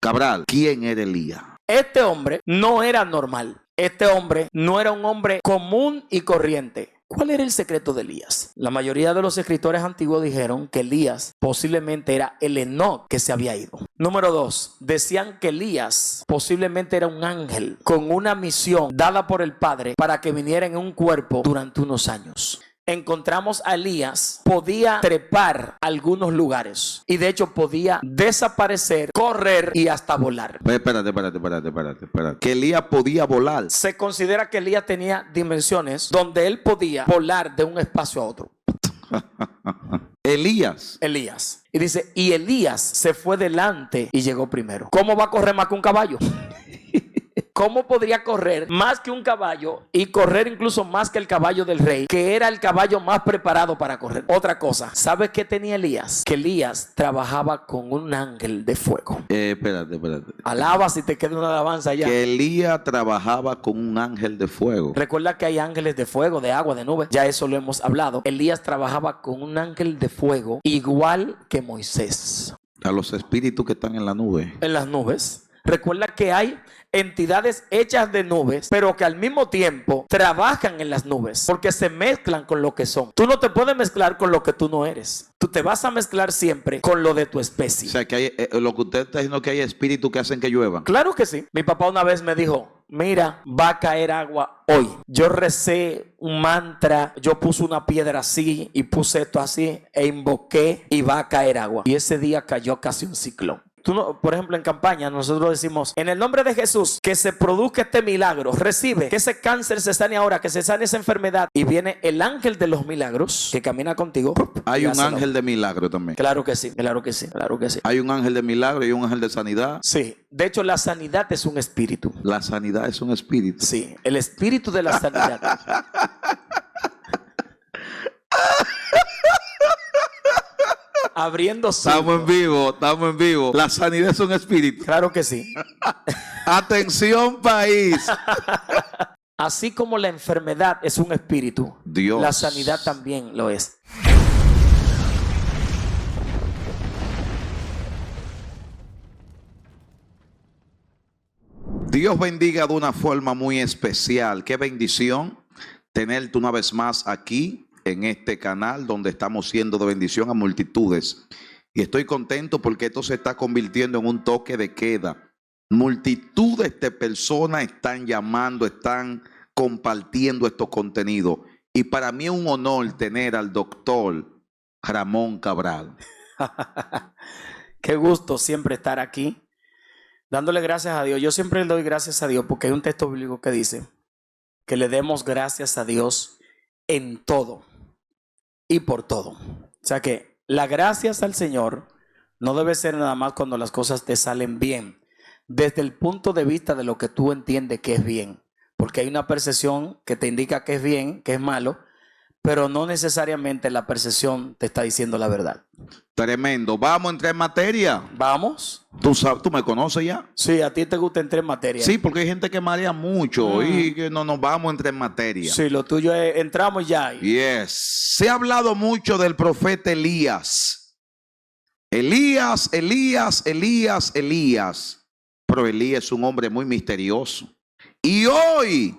Cabral, ¿quién era Elías? Este hombre no era normal. Este hombre no era un hombre común y corriente. ¿Cuál era el secreto de Elías? La mayoría de los escritores antiguos dijeron que Elías posiblemente era el Enoc que se había ido. Número 2, decían que Elías posiblemente era un ángel con una misión dada por el Padre para que viniera en un cuerpo durante unos años. Encontramos a Elías, podía trepar a algunos lugares y de hecho podía desaparecer, correr y hasta volar. Espérate. Que Elías podía volar. Se considera que Elías tenía dimensiones donde él podía volar de un espacio a otro. Elías. Y dice, y Elías se fue delante y llegó primero. ¿Cómo va a correr más que un caballo? ¿Cómo podría correr más que un caballo y correr incluso más que el caballo del rey, que era el caballo más preparado para correr? Otra cosa, ¿sabes qué tenía Elías? Que Elías trabajaba con un ángel de fuego. Espérate. Alaba si te queda una alabanza ya. Que Elías trabajaba con un ángel de fuego. Recuerda que hay ángeles de fuego, de agua, de nube. Ya eso lo hemos hablado. Elías trabajaba con un ángel de fuego igual que Moisés. A los espíritus que están en la nube. En las nubes. Recuerda que hay entidades hechas de nubes, pero que al mismo tiempo trabajan en las nubes, porque se mezclan con lo que son. Tú no te puedes mezclar con lo que tú no eres. Tú te vas a mezclar siempre con lo de tu especie. O sea, que hay, lo que usted está diciendo, que hay espíritus que hacen que lluevan. Claro que sí. Mi papá una vez me dijo, mira, va a caer agua hoy. Yo recé un mantra, yo puse una piedra así y puse esto así e invoqué y va a caer agua. Y ese día cayó casi un ciclón. Tú no, por ejemplo, en campaña nosotros decimos, en el nombre de Jesús, que se produzca este milagro, recibe, que ese cáncer se sane ahora, que se sane esa enfermedad. Y viene el ángel de los milagros que camina contigo. Hay un ángel de milagro también. Claro que sí. Hay un ángel de milagro y un ángel de sanidad. Sí, de hecho la sanidad es un espíritu. La sanidad es un espíritu. Sí, el espíritu de la sanidad. Abriendo Estamos en vivo. La sanidad es un espíritu. Claro que sí. Atención, país. Así como la enfermedad es un espíritu, Dios. La sanidad también lo es. Dios bendiga de una forma muy especial. Qué bendición tenerte una vez más aquí en este canal donde estamos siendo de bendición a multitudes. Y estoy contento porque esto se está convirtiendo en un toque de queda. Multitudes de personas están llamando, están compartiendo estos contenidos. Y para mí es un honor tener al doctor Ramón Cabral. Qué gusto siempre estar aquí, dándole gracias a Dios. Yo siempre le doy gracias a Dios porque hay un texto bíblico que dice que le demos gracias a Dios en todo y por todo. O sea que la gracias al Señor no debe ser nada más cuando las cosas te salen bien, desde el punto de vista de lo que tú entiendes que es bien, porque hay una percepción que te indica que es bien, que es malo, pero no necesariamente la percepción te está diciendo la verdad. Tremendo. Vamos a entrar en materia. ¿Vamos? Tú sabes, tú me conoces ya. Sí, a ti te gusta entrar en materia. Sí, porque hay gente que marea mucho y que no nos vamos a entrar en materia. Sí, lo tuyo es, entramos ya. Yes. Se ha hablado mucho del profeta Elías. Elías. Pero Elías es un hombre muy misterioso. Y hoy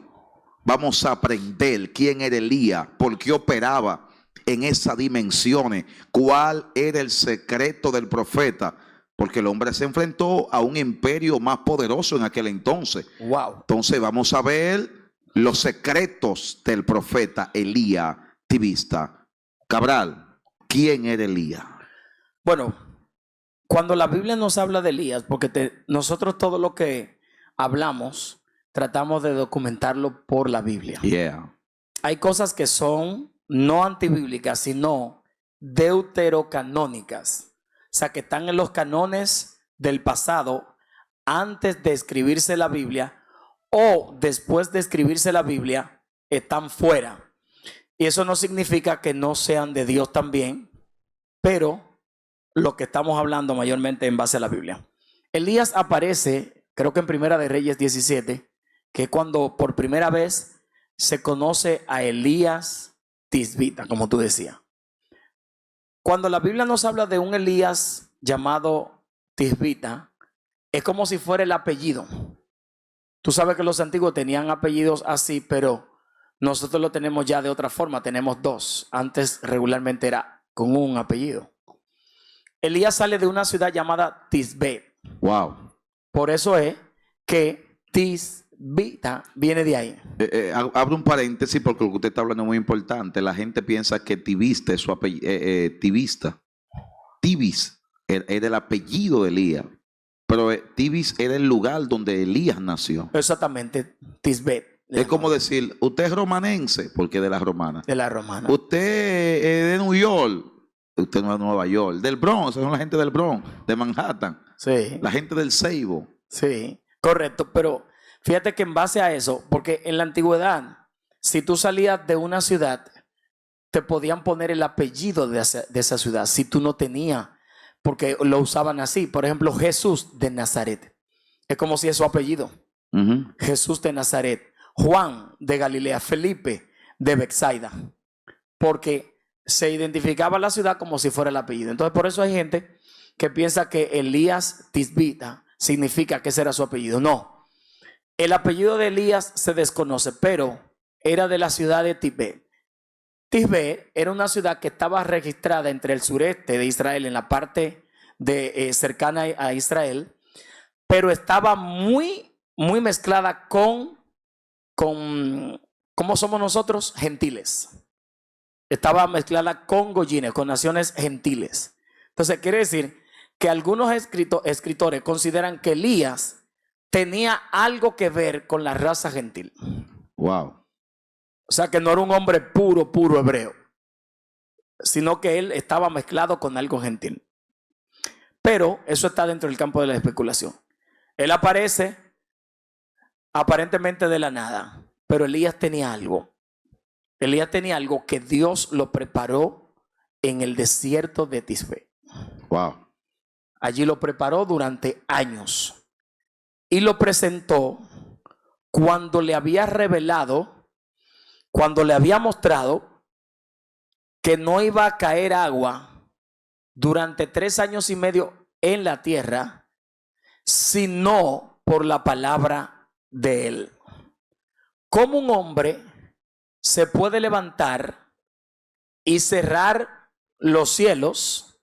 vamos a aprender quién era Elías, por qué operaba en esas dimensiones, cuál era el secreto del profeta, porque el hombre se enfrentó a un imperio más poderoso en aquel entonces. Wow. Entonces vamos a ver los secretos del profeta Elías Tibista. Cabral, ¿quién era Elías? Bueno, cuando la Biblia nos habla de Elías, porque nosotros todo lo que hablamos tratamos de documentarlo por la Biblia. Yeah. Hay cosas que son no antibíblicas, sino deuterocanónicas. O sea, que están en los canones del pasado antes de escribirse la Biblia, o después de escribirse la Biblia están fuera. Y eso no significa que no sean de Dios también, pero lo que estamos hablando mayormente en base a la Biblia. Elías aparece, creo que en Primera de Reyes 17, que es cuando por primera vez se conoce a Elías Tisbita, como tú decías. Cuando la Biblia nos habla de un Elías llamado Tisbita, Es como si fuera el apellido. Tú sabes que los antiguos tenían apellidos así, pero nosotros lo tenemos ya de otra forma. Tenemos dos. Antes regularmente era con un apellido. Elías sale de una ciudad llamada Tisbe. Wow. Por eso es que Tisbita viene de ahí. Abro un paréntesis porque lo que usted está hablando es muy importante. La gente piensa que Tibista es su apellido. Tibista. Tibis era el apellido de Elías. Pero Tibis era el lugar donde Elías nació. Exactamente, Tisbe. Es como decir, usted es romanense, porque es de la romana. De la romana. Usted es de New York, usted no es de Nueva York. Del Bronx, son la gente del Bronx, de Manhattan. Sí. La gente del Seibo. Sí, correcto. Pero fíjate que en base a eso, porque en la antigüedad, si tú salías de una ciudad, te podían poner el apellido de esa ciudad, si tú no tenías, porque lo usaban así. Por ejemplo, Jesús de Nazaret. Es como si es su apellido. Jesús de Nazaret. Juan de Galilea. Felipe de Betsaida. Porque se identificaba la ciudad como si fuera el apellido. Entonces, por eso hay gente que piensa que Elías Tisbita significa que ese era su apellido. No. El apellido de Elías se desconoce, pero era de la ciudad de Tisbe. Tisbe era una ciudad que estaba registrada entre el sureste de Israel, en la parte cercana a Israel, pero estaba muy mezclada con ¿cómo somos nosotros? Gentiles. Estaba mezclada con goyines, con naciones gentiles. Entonces quiere decir que algunos escritores consideran que Elías tenía algo que ver con la raza gentil. Wow. O sea, que no era un hombre puro hebreo, sino que él estaba mezclado con algo gentil. Pero eso está dentro del campo de la especulación. Él aparece aparentemente de la nada, pero Elías tenía algo. Elías tenía algo que Dios lo preparó en el desierto de Tisbe. Wow. Allí lo preparó durante años y lo presentó cuando le había revelado, cuando le había mostrado que no iba a caer agua durante 3 años y medio en la tierra, sino por la palabra de él. ¿Cómo un hombre se puede levantar y cerrar los cielos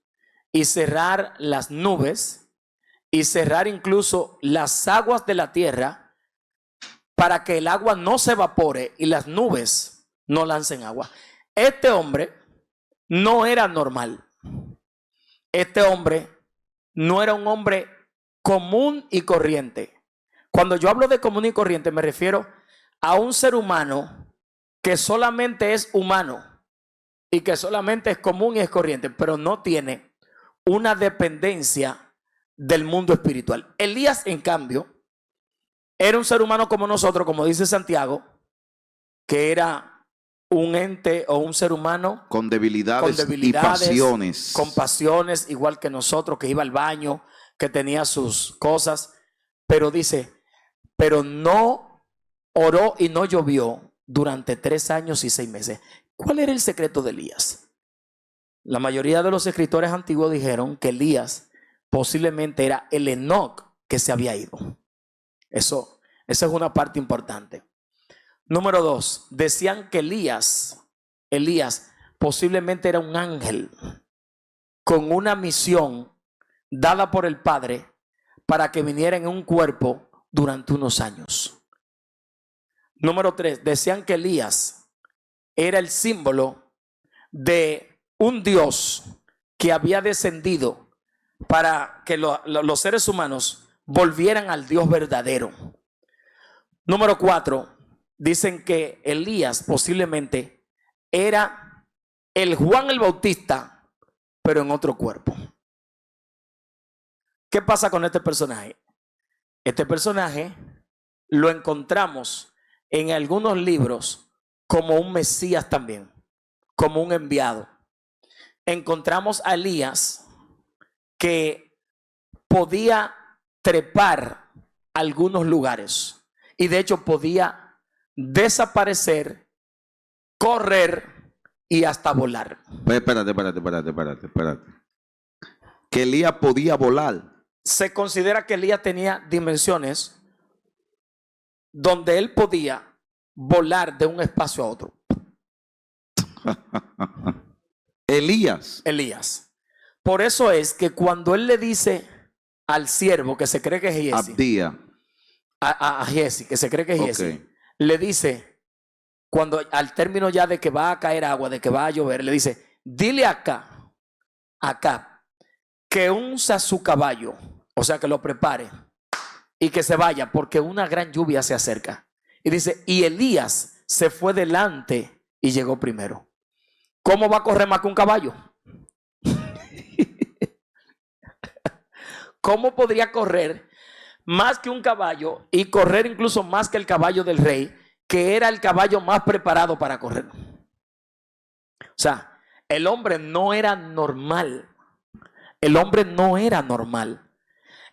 y cerrar las nubes y cerrar incluso las aguas de la tierra para que el agua no se evapore y las nubes no lancen agua? Este hombre no era normal. Este hombre no era un hombre común y corriente. Cuando yo hablo de común y corriente me refiero a un ser humano que solamente es humano y que solamente es común y es corriente, pero no tiene una dependencia del mundo espiritual. Elías, en cambio, era un ser humano como nosotros, como dice Santiago, que era un ente o un ser humano con debilidades y pasiones. Con pasiones, igual que nosotros, que iba al baño, que tenía sus cosas. Pero dice, pero no oró y no llovió durante 3 años y 6 meses. ¿Cuál era el secreto de Elías? La mayoría de los escritores antiguos dijeron que Elías posiblemente era el Enoc que se había ido. Esa es una parte importante. Número 2, decían que Elías posiblemente era un ángel con una misión dada por el Padre para que viniera en un cuerpo durante unos años. Número 3, decían que Elías era el símbolo de un Dios que había descendido para que los seres humanos volvieran al Dios verdadero. Número 4, dicen que Elías posiblemente era el Juan el Bautista, pero en otro cuerpo. ¿Qué pasa con este personaje? Este personaje lo encontramos en algunos libros como un Mesías también, como un enviado. Encontramos a Elías que podía trepar algunos lugares y de hecho podía desaparecer, correr y hasta volar. Espérate. Que Elías podía volar. se considera que Elías tenía dimensiones donde él podía volar de un espacio a otro. Elías. Por eso es que cuando él le dice al siervo que se cree que es Giesi, Abdía. a Giesi, que se cree que es Giesi, Ok. le dice, cuando al término ya de que va a caer agua, de que va a llover, le dice, dile acá, que unza su caballo, o sea, que lo prepare y que se vaya, porque una gran lluvia se acerca. Y dice, y Elías se fue delante y llegó primero. ¿Cómo va a correr más que un caballo? ¿Cómo podría correr más que un caballo y correr incluso más que el caballo del rey, que era el caballo más preparado para correr? O sea, el hombre no era normal. El hombre no era normal.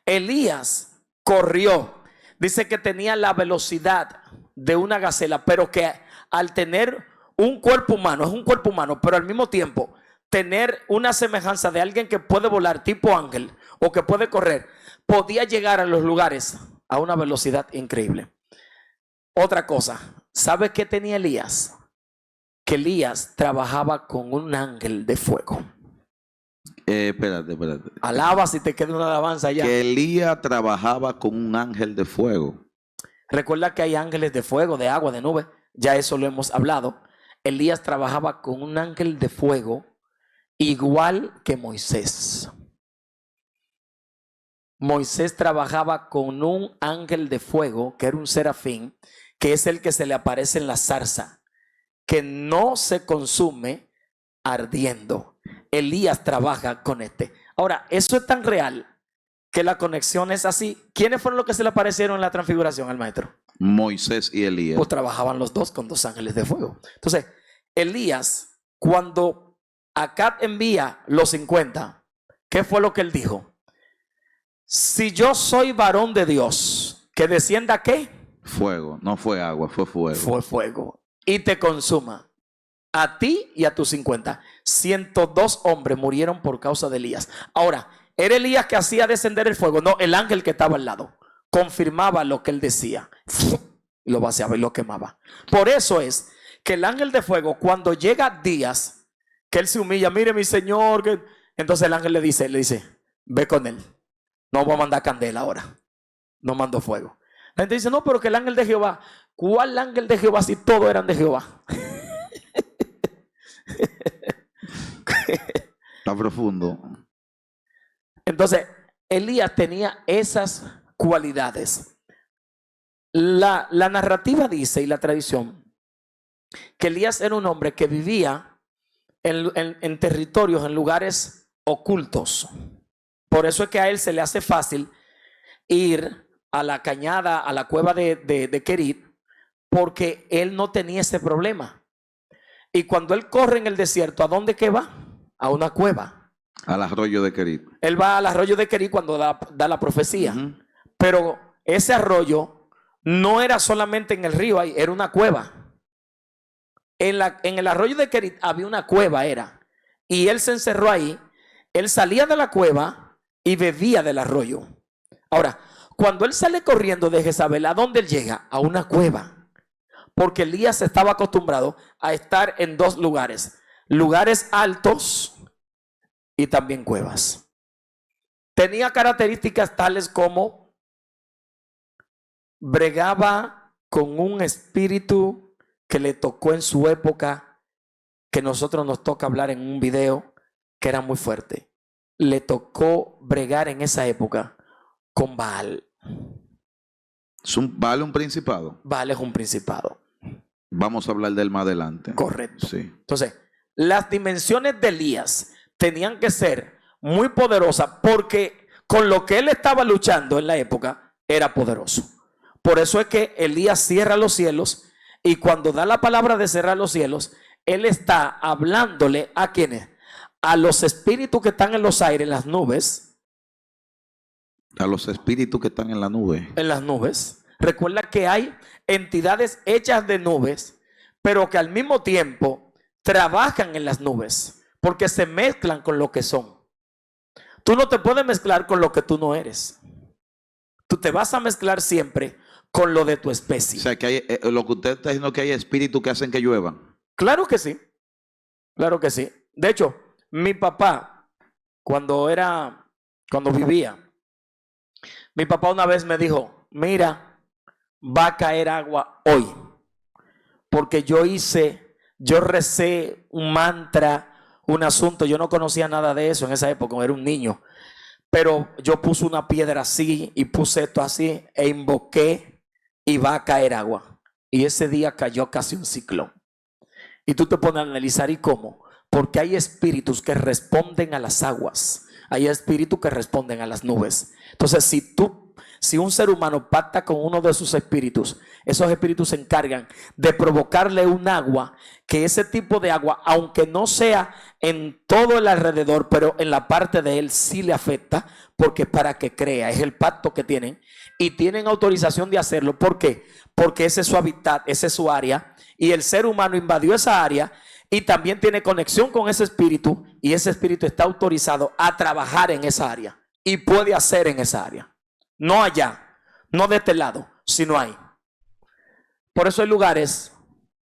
Elías corrió. Dice que tenía la velocidad de una gacela, pero que al tener un cuerpo humano, es un cuerpo humano, pero al mismo tiempo tener una semejanza de alguien que puede volar tipo ángel o que puede correr, podía llegar a los lugares a una velocidad increíble. Otra cosa, ¿sabe qué tenía Elías? Que Elías trabajaba con un ángel de fuego. Espérate. Alaba si te queda una alabanza allá. Que Elías trabajaba con un ángel de fuego. Recuerda que hay ángeles de fuego, de agua, de nube. Ya eso lo hemos hablado. Elías trabajaba con un ángel de fuego igual que Moisés. Moisés trabajaba con un ángel de fuego, que era un serafín, que es el que se le aparece en la zarza, que no se consume ardiendo. Elías trabaja con este. Ahora, eso es tan real que la conexión es así. ¿Quiénes fueron los que se le aparecieron en la transfiguración al maestro? Moisés y Elías. Pues trabajaban los dos con dos ángeles de fuego. Entonces, Elías, cuando Acab envía los 50, ¿qué fue lo que él dijo? Si yo soy varón de Dios, que descienda ¿qué? Fuego, no fue agua, fue fuego. Fue fuego. Y te consuma a ti y a tus 50. 102 hombres murieron por causa de Elías. Ahora, ¿era Elías que hacía descender el fuego? No, el ángel que estaba al lado confirmaba lo que él decía. Lo vaciaba y lo quemaba. Por eso es que el ángel de fuego, cuando llega Días, que él se humilla, mire mi señor, entonces el ángel le dice, ve con él. No voy a mandar candela ahora. No mando fuego. La gente dice, no, pero que el ángel de Jehová. ¿Cuál ángel de Jehová si todos eran de Jehová? Está profundo. Entonces, Elías tenía esas cualidades. La narrativa dice, y la tradición, que Elías era un hombre que vivía en territorios, en lugares ocultos. Por eso es que a él se le hace fácil ir a la cañada, a la cueva de Kerit, porque él no tenía ese problema. Y cuando él corre en el desierto, ¿a dónde que va? A una cueva. Al arroyo de Kerit. Él va al arroyo de Kerit cuando da la profecía. Pero ese arroyo no era solamente en el río, era una cueva. En el arroyo de Kerit había una cueva, y él se encerró ahí. Él salía de la cueva y bebía del arroyo. Ahora, cuando él sale corriendo de Jezabel, ¿a dónde él llega? A una cueva. Porque Elías estaba acostumbrado a estar en dos lugares. Lugares altos y también cuevas. Tenía características tales como bregaba con un espíritu que le tocó en su época, que nosotros nos toca hablar en un video, que era muy fuerte. Le tocó bregar en esa época con Baal. ¿Baal un principado? Baal es un principado. Vamos a hablar de él más adelante. Correcto. Sí. Entonces, las dimensiones de Elías tenían que ser muy poderosas porque con lo que él estaba luchando en la época era poderoso. Por eso es que Elías cierra los cielos y cuando da la palabra de cerrar los cielos, él está hablándole ¿a quiénes? A los espíritus que están en los aires, en las nubes. A los espíritus que están en la nube. En las nubes. Recuerda que hay entidades hechas de nubes, pero que al mismo tiempo trabajan en las nubes, porque se mezclan con lo que son. Tú no te puedes mezclar con lo que tú no eres. Tú te vas a mezclar siempre con lo de tu especie. O sea, que hay, lo que usted está diciendo, que hay espíritus que hacen que lluevan. Claro que sí. Claro que sí. De hecho, mi papá, cuando vivía, mi papá una vez me dijo, mira, va a caer agua hoy. Porque yo recé un mantra, un asunto, yo no conocía nada de eso en esa época, era un niño. Pero yo puse una piedra así y puse esto así e invoqué y va a caer agua. Y ese día cayó casi un ciclón. Y tú te pones a analizar, ¿y cómo? Porque hay espíritus que responden a las aguas. Hay espíritus que responden a las nubes. Entonces, si un ser humano pacta con uno de sus espíritus, esos espíritus se encargan de provocarle un agua, que ese tipo de agua, aunque no sea en todo el alrededor, pero en la parte de él sí le afecta, porque para que crea, es el pacto que tienen, y tienen autorización de hacerlo. ¿Por qué? Porque ese es su hábitat, ese es su área, y el ser humano invadió esa área, y también tiene conexión con ese espíritu, y ese espíritu está autorizado a trabajar en esa área, y puede hacer en esa área. No allá, no de este lado, sino ahí. Por eso hay lugares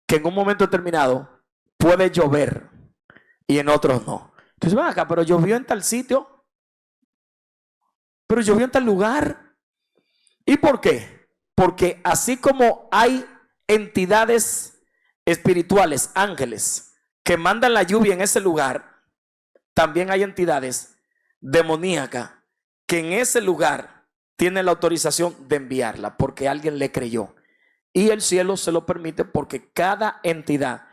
que en un momento determinado puede llover y en otros no. Entonces, ven acá, pero llovió en tal sitio, pero llovió en tal lugar. ¿Y por qué? Porque así como hay entidades espirituales, ángeles, que mandan la lluvia en ese lugar, también hay entidades demoníacas que en ese lugar tiene la autorización de enviarla porque alguien le creyó. Y el cielo se lo permite porque cada entidad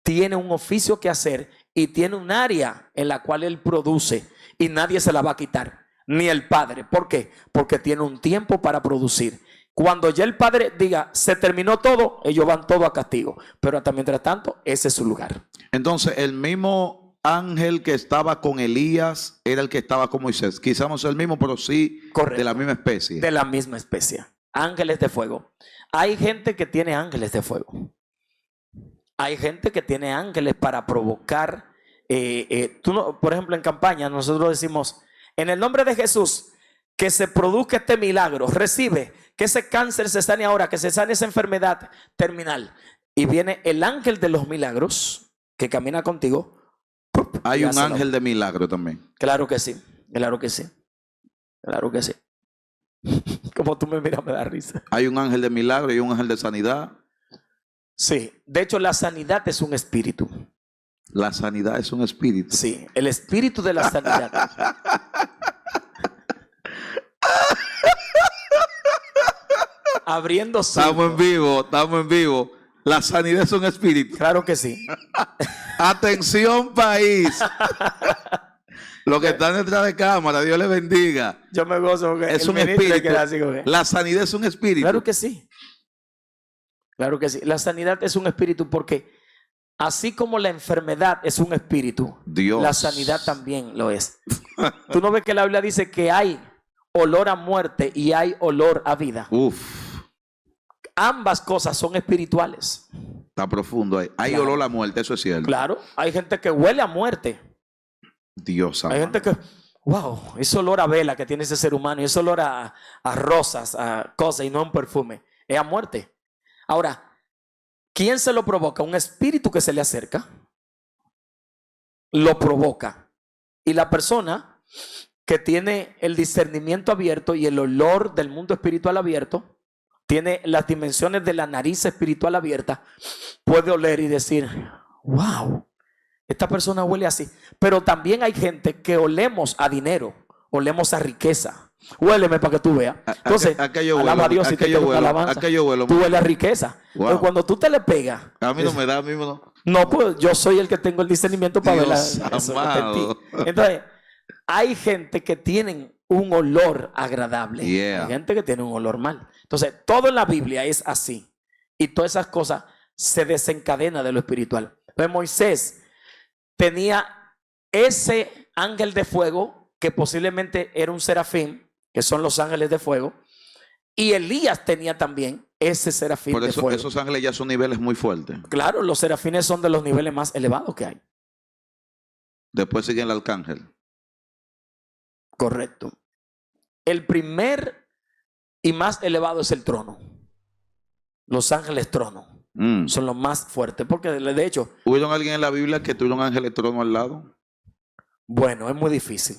tiene un oficio que hacer y tiene un área en la cual él produce y nadie se la va a quitar, ni el Padre. ¿Por qué? Porque tiene un tiempo para producir. Cuando ya el Padre diga, se terminó todo, ellos van todo a castigo. Pero hasta mientras tanto, ese es su lugar. Entonces, el mismo ángel que estaba con Elías era el que estaba con Moisés. Quizás no sea el mismo, pero sí. Correcto. De la misma especie. De la misma especie. Ángeles de fuego. Hay gente que tiene ángeles de fuego. Hay gente que tiene ángeles para provocar. Por ejemplo, en campaña nosotros decimos, en el nombre de Jesús, que se produzca este milagro. Recibe que ese cáncer se sane ahora, que se sane esa enfermedad terminal. Y viene el ángel de los milagros que camina contigo. Hay un ángel de milagro también. Claro que sí, claro que sí, claro que sí. Como tú me miras me da risa. Hay un ángel de milagro y un ángel de sanidad. Sí, de hecho la sanidad es un espíritu. La sanidad es un espíritu. Sí, el espíritu de la sanidad. Abriendo su. Estamos en vivo. La sanidad es un espíritu. Claro que sí. Atención, país. Los que están detrás de cámara, Dios les bendiga. Yo me gozo porque es un espíritu. La sanidad es un espíritu. Claro que sí. Claro que sí. La sanidad es un espíritu porque así como la enfermedad es un espíritu, Dios. La sanidad también lo es. Tú no ves que la Biblia dice que hay olor a muerte y hay olor a vida. Uf. Ambas cosas son espirituales. Está profundo ahí. Hay olor a muerte, eso es cierto. Claro, hay gente que huele a muerte. Dios amado. Hay gente que, wow, ese olor a vela que tiene ese ser humano, ese olor a rosas, a cosas y no a un perfume, es a muerte. Ahora, ¿quién se lo provoca? Un espíritu que se le acerca, lo provoca. Y la persona que tiene el discernimiento abierto y el olor del mundo espiritual abierto, tiene las dimensiones de la nariz espiritual abierta, puede oler y decir, wow, esta persona huele así. Pero también hay gente que olemos a dinero, olemos a riqueza. Huéleme para que tú veas. Entonces, alaba a Dios y te gusta alabanza. Tú hueles a riqueza. Wow. Pero cuando tú te le pegas, a mí no me da, a mí no. No, pues yo soy el que tengo el discernimiento para ver eso en ti. Entonces, hay gente que tienen un olor agradable. Yeah. Hay gente que tiene un olor mal. Entonces, todo en la Biblia es así. Y todas esas cosas se desencadenan de lo espiritual. Entonces, Moisés tenía ese ángel de fuego que posiblemente era un serafín, que son los ángeles de fuego. Y Elías tenía también ese serafín Por eso, de fuego. Esos ángeles ya son niveles muy fuertes. Claro, los serafines son de los niveles más elevados que hay. Después sigue el arcángel. Correcto. El primer y más elevado es el trono. Los ángeles trono son los más fuertes. Porque de hecho, ¿Hubieron alguien en la Biblia que tuviera un ángel de trono al lado? bueno, es muy difícil.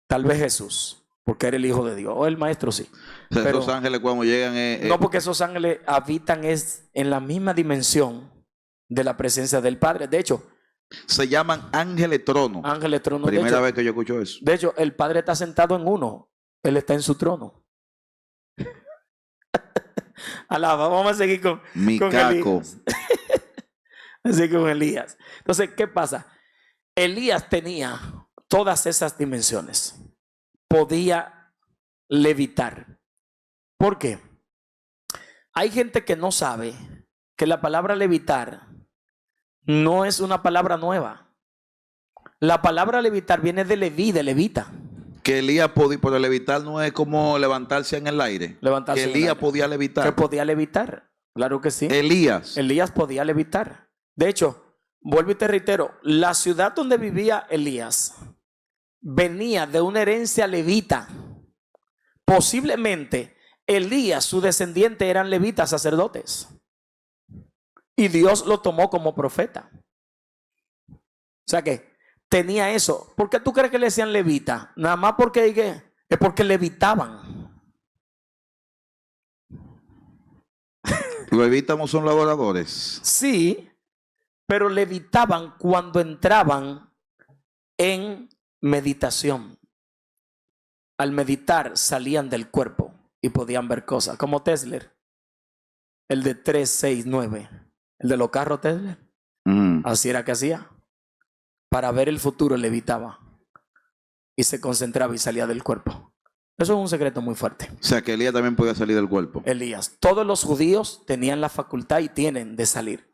Tal vez Jesús, porque era el Hijo de Dios. O el Maestro sí. O sea, Pero esos ángeles cuando llegan... no, porque esos ángeles habitan en la misma dimensión de la presencia del Padre. De hecho, se llaman ángeles trono. ángeles trono. Primera vez que yo escucho eso. De hecho, el Padre está sentado en uno. Él está en su trono. Alaba, vamos a seguir con Micaco. Elías. Así con Elías. Entonces, ¿qué pasa? Elías tenía todas esas dimensiones. Podía levitar. ¿Por qué? Hay gente que no sabe que la palabra levitar no es una palabra nueva. La palabra levitar viene de leví, de levita. Que Elías podía, pero levitar no es como levantarse en el aire. Levantarse que en el Elías aire. podía levitar. Que podía levitar. Claro que sí. Elías. Elías podía levitar. De hecho, vuelvo y te reitero, la ciudad donde vivía Elías venía de una herencia levita. Posiblemente Elías, su descendiente, eran levitas sacerdotes. Y Dios lo tomó como profeta. O sea que tenía eso. ¿Por qué tú crees que le decían levita? Nada más porque es porque levitaban. Los levitas son los adoradores. Sí, pero levitaban cuando entraban en meditación. Al meditar salían del cuerpo y podían ver cosas. Como Tesla, el de 369, el de los carros Tesla. Así era que hacía. Para ver el futuro levitaba y se concentraba y salía del cuerpo. Eso es un secreto muy fuerte. O sea que Elías también podía salir del cuerpo. Elías, todos los judíos tenían la facultad y tienen de salir,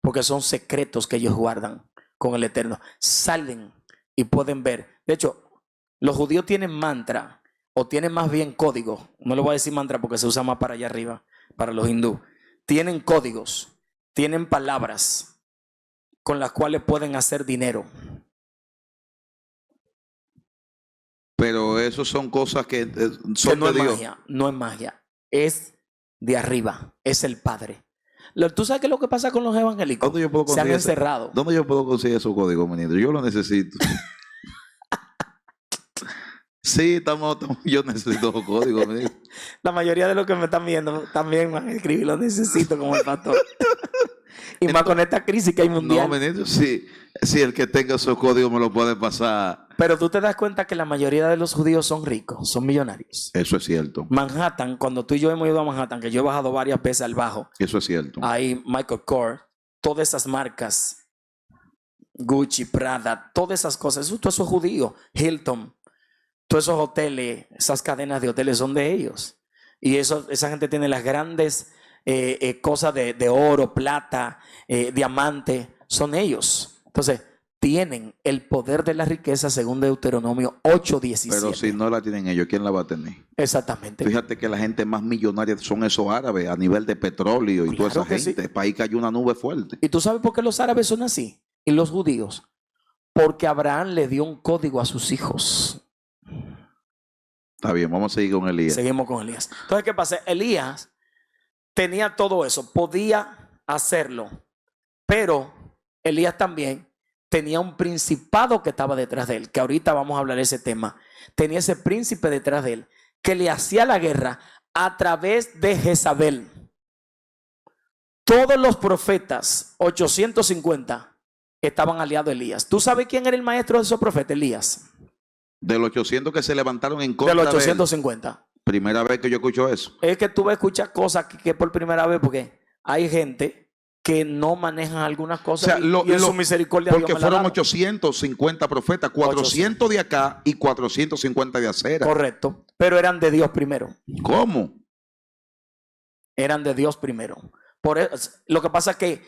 porque son secretos que ellos guardan con el Eterno. Salen y pueden ver. De hecho, los judíos tienen mantra, o tienen más bien código. No le voy a decir mantra porque se usa más para allá arriba, para los hindú. Tienen códigos, tienen palabras con las cuales pueden hacer dinero. Pero eso son cosas que son Que no de es Dios. magia, no es magia, es de arriba, es el Padre. ¿Tú sabes qué es lo que pasa con los evangélicos? ¿Dónde yo puedo Se han conseguir encerrado. ¿Dónde yo puedo conseguir esos códigos, menino? Yo lo necesito. Sí, yo necesito los códigos, menino. La mayoría de los que me están viendo también van a escribir, lo necesito como el pastor. Y más con esta crisis que hay mundial. No, menino, sí, el que tenga esos códigos me lo puede pasar. Pero tú te das cuenta que la mayoría de los judíos son ricos, son millonarios. Eso es cierto. Manhattan, cuando tú y yo hemos ido a Manhattan, que yo he bajado varias veces al bajo. Eso es cierto. Ahí Michael Kors, todas esas marcas, Gucci, Prada, todas esas cosas, todo eso es judío. Hilton, todos esos hoteles, esas cadenas de hoteles son de ellos. Y esa gente tiene las grandes cosas de oro, plata, diamante, son ellos. Entonces, tienen el poder de la riqueza según Deuteronomio 8:17. Pero si no la tienen ellos, ¿quién la va a tener? Exactamente. Fíjate que la gente más millonaria son esos árabes a nivel de petróleo y Claro toda esa que sí. gente. El país cayó una nube fuerte. ¿Y tú sabes por qué los árabes son así? Y los judíos. Porque Abraham le dio un código a sus hijos. Está bien, vamos a seguir con Elías. Seguimos con Elías. Entonces, ¿qué pasa? Elías tenía todo eso, podía hacerlo, pero Elías también tenía un principado que estaba detrás de él, que ahorita vamos a hablar de ese tema. Tenía ese príncipe detrás de él, que le hacía la guerra a través de Jezabel. Todos los profetas, 850, estaban aliados a Elías. ¿Tú sabes quién era el maestro de esos profetas? Elías. De los 800 que se levantaron en De contra los de él. 850. Primera vez que yo escucho eso. Es que tú vas a escuchar cosas que por primera vez, porque hay gente que no manejan algunas cosas, O sea, y en su misericordia porque Dios me la fueron da. 850 profetas, 400 de acá y 450 de acera. Correcto, pero eran de Dios primero. ¿Cómo? Eran de Dios primero. Por eso, lo que pasa es que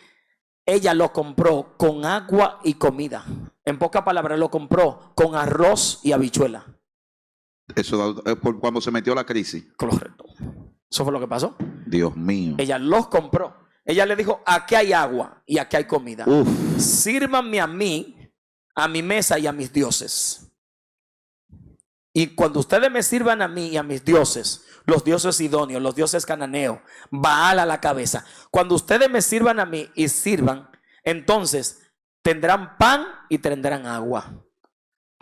ella lo compró con agua y comida. En pocas palabras, lo compró con arroz y habichuela. Eso es por cuando se metió la crisis. Correcto. Eso fue lo que pasó. Dios mío. Ella los compró. Ella le dijo, aquí hay agua y aquí hay comida. Uf. Sírvanme a mí, a mi mesa y a mis dioses. Y cuando ustedes me sirvan a mí y a mis dioses, los dioses sidonios, los dioses cananeos, Baal a la cabeza, cuando ustedes me sirvan a mí y sirvan, entonces tendrán pan y tendrán agua.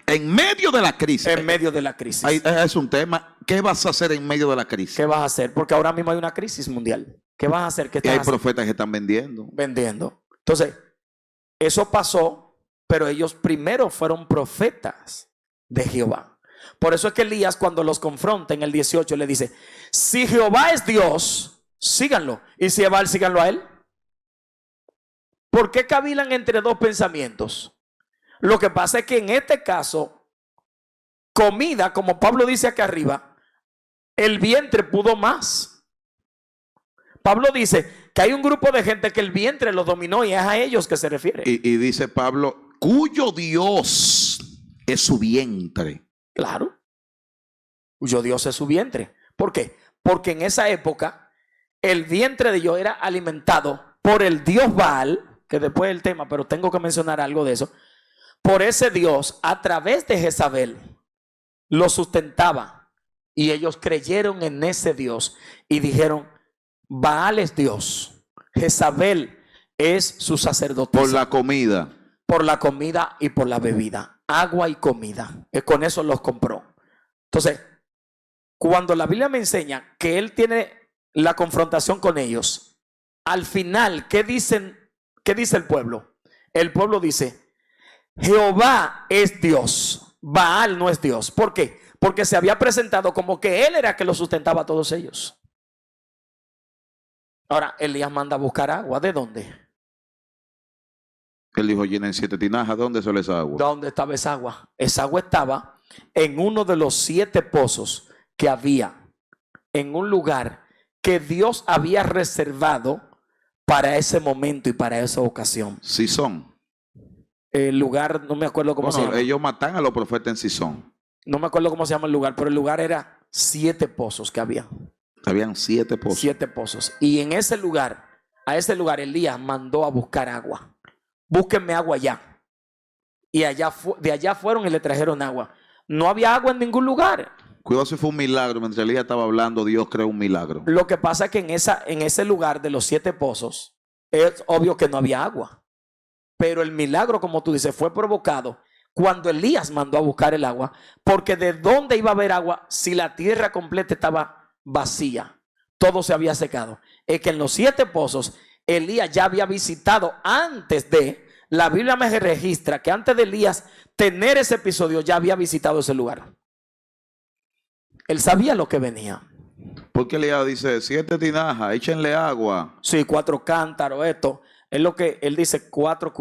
En medio de la crisis. En medio de la crisis. Ahí es un tema. ¿Qué vas a hacer en medio de la crisis? ¿Qué vas a hacer? Porque ahora mismo hay una crisis mundial. ¿Qué vas a hacer? ¿Qué Y hay estás haciendo? profetas que están vendiendo. Vendiendo. Entonces, eso pasó, pero ellos primero fueron profetas de Jehová. Por eso es que Elías, cuando los confronta en el 18, le dice: si Jehová es Dios, síganlo. Y si es Baal, síganlo a él. ¿Por qué cavilan entre dos pensamientos? Lo que pasa es que en este caso, comida, como Pablo dice acá arriba, el vientre pudo más. Pablo dice que hay un grupo de gente que el vientre lo dominó y es a ellos que se refiere. Y dice Pablo, cuyo Dios es su vientre. Claro, cuyo Dios es su vientre. ¿Por qué? Porque en esa época el vientre de ellos era alimentado por el dios Baal, que después es el tema, pero tengo que mencionar algo de eso. Por ese Dios, a través de Jezabel, lo sustentaba. Y ellos creyeron en ese Dios y dijeron: Baal es Dios, Jezabel es su sacerdotisa. Por la comida. Por la comida y por la bebida. Agua y comida. Con eso los compró. Entonces, cuando la Biblia me enseña que él tiene la confrontación con ellos, al final, ¿qué dicen? ¿Qué dice el pueblo? El pueblo dice: Jehová es Dios, Baal no es Dios. ¿Por qué? Porque se había presentado como que él era el que lo sustentaba a todos ellos. Ahora, Elías manda a buscar agua. ¿De dónde? Él dijo, llenen 7 tinajas. ¿Dónde se les agua? ¿Dónde estaba esa agua? Esa agua estaba en uno de los 7 pozos que había en un lugar que Dios había reservado para ese momento y para esa ocasión. Sison. El lugar, no me acuerdo cómo se llama. Ellos matan a los profetas en Sison. No me acuerdo cómo se llama el lugar, pero el lugar era 7 pozos que había. Habían 7 pozos. 7 pozos. Y en ese lugar, a ese lugar Elías mandó a buscar agua. Búsquenme agua allá. Y de allá fueron y le trajeron agua. No había agua en ningún lugar. Cuidado si fue un milagro. Mientras Elías estaba hablando, Dios creó un milagro. Lo que pasa es que en ese lugar de los 7 pozos, es obvio que no había agua. Pero el milagro, como tú dices, fue provocado cuando Elías mandó a buscar el agua. Porque ¿de dónde iba a haber agua si la tierra completa estaba vacía? Todo se había secado. Es que en los 7 pozos Elías ya había visitado antes de... La Biblia me registra que antes de Elías tener ese episodio ya había visitado ese lugar. Él sabía lo que venía. Porque Elías dice, 7 tinajas, échenle agua. Sí, 4 cántaros, esto. Es lo que él dice, 4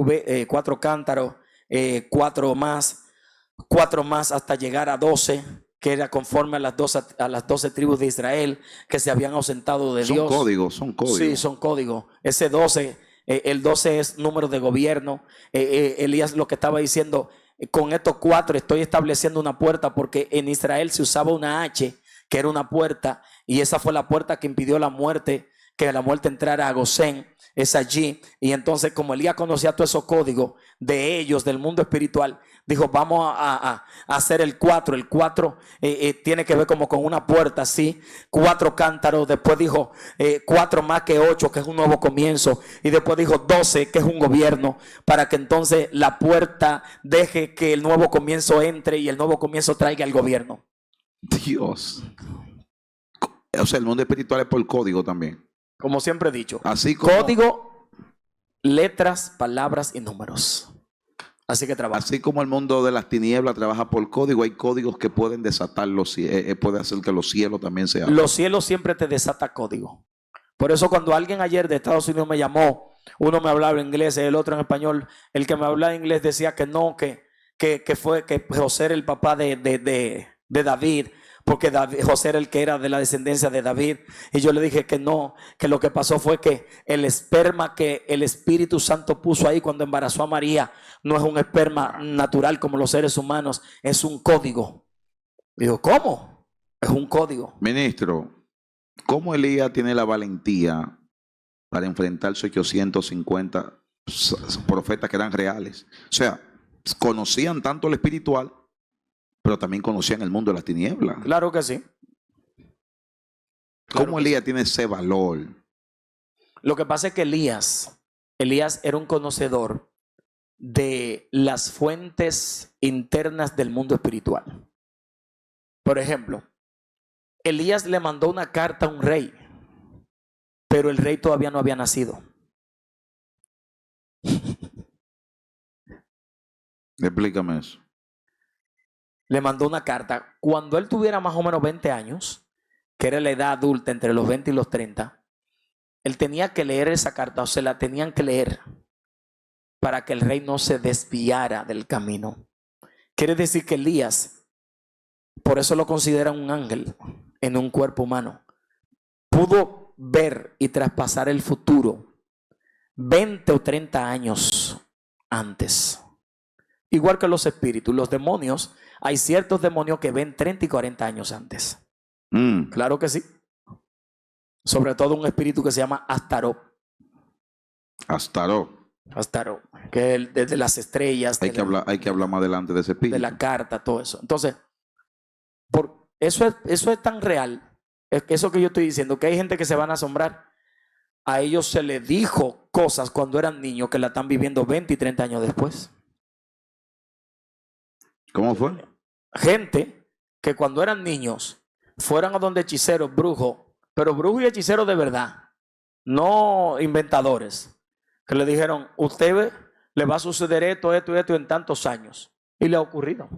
cántaros, 4 más hasta llegar a 12, que era conforme a las 12 tribus de Israel que se habían ausentado de Dios. Son códigos. Sí, son códigos. Ese 12, el 12 es número de gobierno. Elías lo que estaba diciendo, con estos 4 estoy estableciendo una puerta, porque en Israel se usaba una H, que era una puerta, y esa fue la puerta que impidió la muerte, que la muerte entrara a Gosén. Es allí. Y entonces, como Elías conocía todos esos códigos de ellos, del mundo espiritual, dijo, vamos a hacer el 4. El 4 tiene que ver como con una puerta así. 4 cántaros. Después dijo 4 más que 8, que es un nuevo comienzo. Y después dijo 12, que es un gobierno, para que entonces la puerta deje que el nuevo comienzo entre y el nuevo comienzo traiga el gobierno. Dios. O sea, el mundo espiritual es por código también. Como siempre he dicho, así como, código, letras, palabras y números. Así que trabaja. Así como el mundo de las tinieblas trabaja por código, hay códigos que pueden desatar puede hacer que los cielos también se abran. Los cielos siempre te desata código. Por eso cuando alguien ayer de Estados Unidos me llamó, uno me hablaba en inglés, el otro en español, el que me hablaba en inglés decía que no, que José era el papá de David, porque José era el que era de la descendencia de David. Y yo le dije que no, que lo que pasó fue que el esperma que el Espíritu Santo puso ahí cuando embarazó a María no es un esperma natural como los seres humanos, es un código. Digo, ¿cómo? Es un código. Ministro, ¿cómo Elías tiene la valentía para enfrentarse a 850 profetas que eran reales? O sea, conocían tanto lo espiritual pero también conocían el mundo de las tinieblas. Claro que sí. Claro ¿Cómo que Elías tiene ese valor? Lo que pasa es que Elías era un conocedor de las fuentes internas del mundo espiritual. Por ejemplo, Elías le mandó una carta a un rey, pero el rey todavía no había nacido. Explícame eso. Le mandó una carta cuando él tuviera más o menos 20 años, que era la edad adulta entre los 20 y los 30. Él tenía que leer esa carta, o se la tenían que leer para que el rey no se desviara del camino. Quiere decir que Elías, por eso lo consideran un ángel en un cuerpo humano, pudo ver y traspasar el futuro 20 o 30 años antes. Igual que los espíritus, los demonios, hay ciertos demonios que ven 30 y 40 años antes. Claro que sí. Sobre todo un espíritu que se llama Astarot. Astarot. Astarot, que es desde las estrellas. Hay que hablar más adelante de ese espíritu. De la carta, todo eso. Entonces, eso es tan real. Es que eso que yo estoy diciendo, que hay gente que se van a asombrar. A ellos se les dijo cosas cuando eran niños que la están viviendo 20 y 30 años después. ¿Cómo fue? Gente que cuando eran niños fueran a donde hechiceros, brujos, pero brujos y hechiceros de verdad, no inventadores, que le dijeron, usted le va a suceder esto en tantos años. Y le ha ocurrido.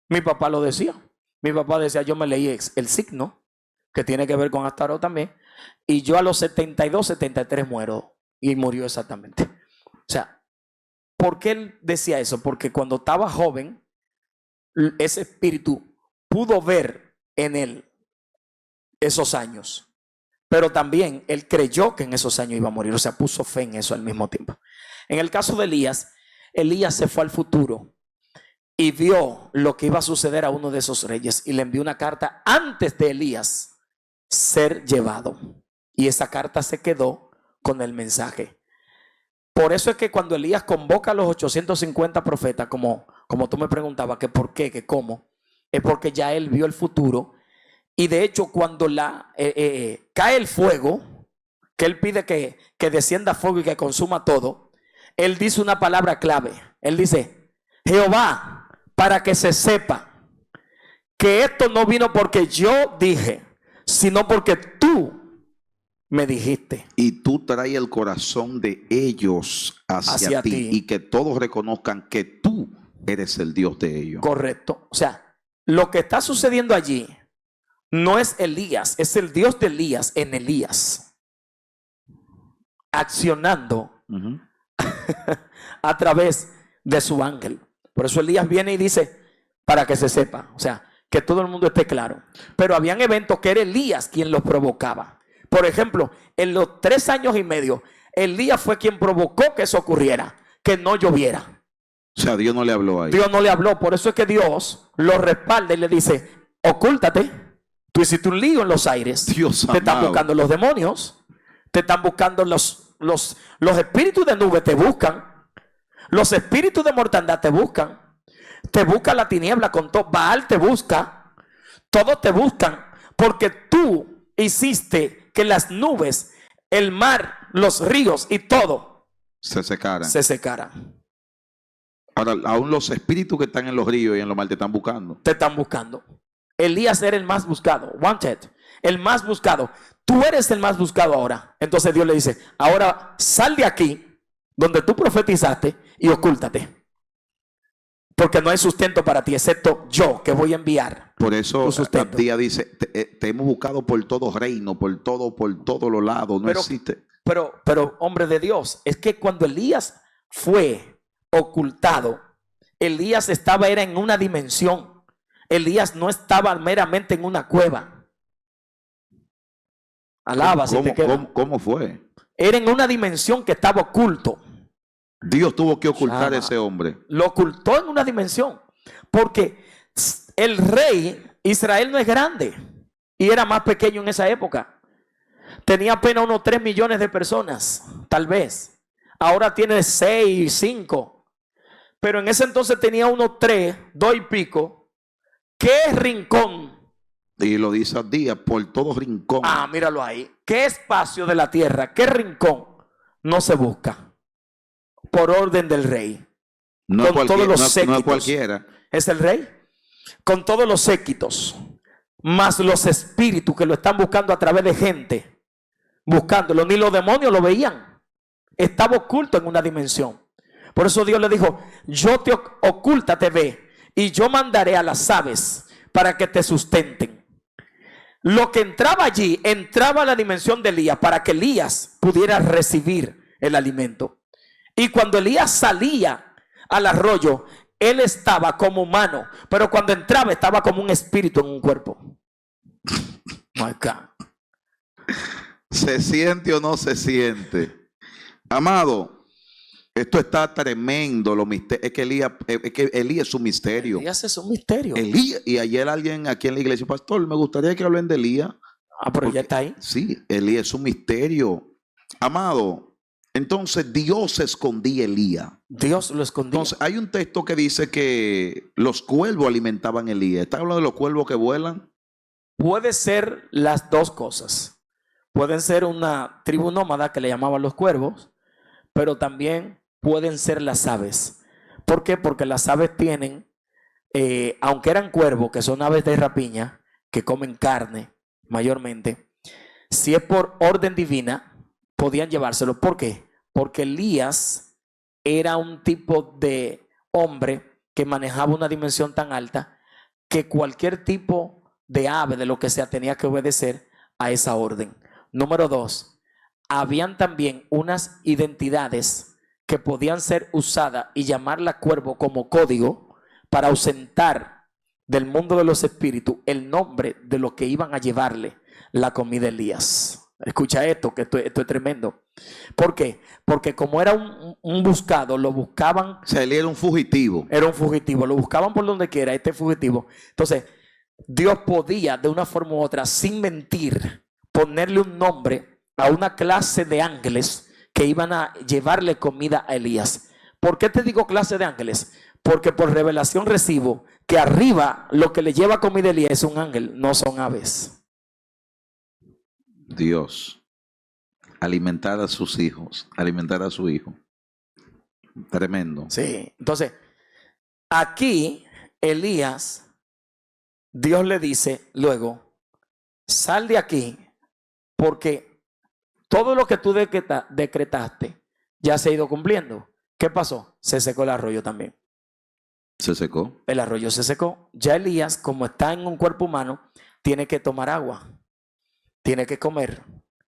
Mi papá lo decía. Mi papá decía, yo me leí el signo, que tiene que ver con Astarot también, y yo a los 72, 73 muero. Y murió exactamente. O sea, ¿por qué él decía eso? Porque cuando estaba joven, ese espíritu pudo ver en él esos años, pero también él creyó que en esos años iba a morir, o sea, puso fe en eso al mismo tiempo. En el caso de Elías, Elías se fue al futuro y vio lo que iba a suceder a uno de esos reyes y le envió una carta antes de Elías ser llevado, y esa carta se quedó con el mensaje. Por eso es que cuando Elías convoca a los 850 profetas, como tú me preguntabas, que por qué, que cómo, es porque ya él vio el futuro. Y de hecho, cuando cae el fuego, que él pide que descienda fuego y que consuma todo, él dice una palabra clave. Él dice, Jehová, para que se sepa que esto no vino porque yo dije, sino porque tú me dijiste. Y tú traes el corazón de ellos hacia ti, y que todos reconozcan que tú eres el Dios de ellos. Correcto. O sea, lo que está sucediendo allí no es Elías, es el Dios de Elías en Elías, accionando a través de su ángel. Por eso Elías viene y dice, para que se sepa, o sea, que todo el mundo esté claro. Pero habían eventos que era Elías quien los provocaba. Por ejemplo, en los 3 años y medio, Elías fue quien provocó que eso ocurriera, que no lloviera. O sea, Dios no le habló ahí. Dios no le habló, por eso es que Dios lo respalda y le dice, ocúltate. Tú hiciste un lío en los aires. Dios te están buscando los demonios, te están buscando los espíritus de nube, te buscan. Los espíritus de mortandad te buscan. Te busca la tiniebla con todo. Baal te busca. Todos te buscan porque tú hiciste que las nubes, el mar, los ríos y todo se secaran. Ahora, aún los espíritus que están en los ríos y en los mares te están buscando. Te están buscando. Elías era el más buscado, wanted, el más buscado. Tú eres el más buscado ahora. Entonces Dios le dice, ahora sal de aquí, donde tú profetizaste, y ocúltate. Porque no hay sustento para ti, excepto yo, que voy a enviar. Por eso Abdías dice, te hemos buscado por todo reino, por todos los lados, no existe. Pero hombre de Dios, es que cuando Elías fue ocultado, Elías era en una dimensión. Elías no estaba meramente en una cueva. Alaba si te queda. ¿Cómo fue? Era en una dimensión que estaba oculto. Dios tuvo que ocultar a ese hombre. Lo ocultó en una dimensión. Porque el rey Israel no es grande. Y era más pequeño en esa época. Tenía apenas unos 3 millones de personas, tal vez. Ahora tiene 6, 5. Pero en ese entonces tenía unos 3, 2 y pico, ¿Qué rincón? Y lo dice a día, por todo rincón. Ah, míralo ahí. ¿Qué espacio de la tierra, qué rincón no se busca? Por orden del rey. No con todos los séquitos. no cualquiera. Es el rey. Con todos los séquitos. Más los espíritus que lo están buscando a través de gente. Buscándolo. Ni los demonios lo veían. Estaba oculto en una dimensión. Por eso Dios le dijo, yo te ocúltate, ve, y yo mandaré a las aves para que te sustenten. Lo que entraba allí, entraba a la dimensión de Elías para que Elías pudiera recibir el alimento. Y cuando Elías salía al arroyo, él estaba como humano, pero cuando entraba estaba como un espíritu en un cuerpo. My God. ¿Se siente o no se siente? Amado, esto está tremendo. Es que Elías es un misterio. Elías es un misterio. Elías, y ayer alguien aquí en la iglesia, pastor, me gustaría que hablen de Elías. Ah, pero ya está ahí. Sí, Elías es un misterio. Amado, entonces Dios escondía a Elías. Dios lo escondía. Entonces hay un texto que dice que los cuervos alimentaban a Elías. ¿Está hablando de los cuervos que vuelan? Puede ser las dos cosas. Pueden ser una tribu nómada que le llamaban los cuervos, pero también pueden ser las aves. ¿Por qué? Porque las aves tienen, aunque eran cuervos, que son aves de rapiña, que comen carne mayormente, si es por orden divina, podían llevárselo. ¿Por qué? Porque Elías era un tipo de hombre que manejaba una dimensión tan alta que cualquier tipo de ave, de lo que sea, tenía que obedecer a esa orden. Número 2. Habían también unas identidades que podían ser usadas y llamarla cuervo como código para ausentar del mundo de los espíritus el nombre de lo que iban a llevarle la comida a Elías. Escucha esto, que esto es tremendo. ¿Por qué? Porque como era un buscado, lo buscaban. O sea, él era un fugitivo. Era un fugitivo, lo buscaban por donde quiera, este fugitivo. Entonces, Dios podía de una forma u otra, sin mentir, ponerle un nombre a una clase de ángeles que iban a llevarle comida a Elías. ¿Por qué te digo clase de ángeles? Porque por revelación recibo que arriba lo que le lleva comida a Elías es un ángel, no son aves. Dios, alimentar a sus hijos, alimentar a su hijo. Tremendo. Sí, entonces, aquí Elías, Dios le dice luego, sal de aquí porque todo lo que tú decretaste ya se ha ido cumpliendo. ¿Qué pasó? Se secó el arroyo también. ¿Se secó? El arroyo se secó. Ya Elías, como está en un cuerpo humano, tiene que tomar agua, tiene que comer.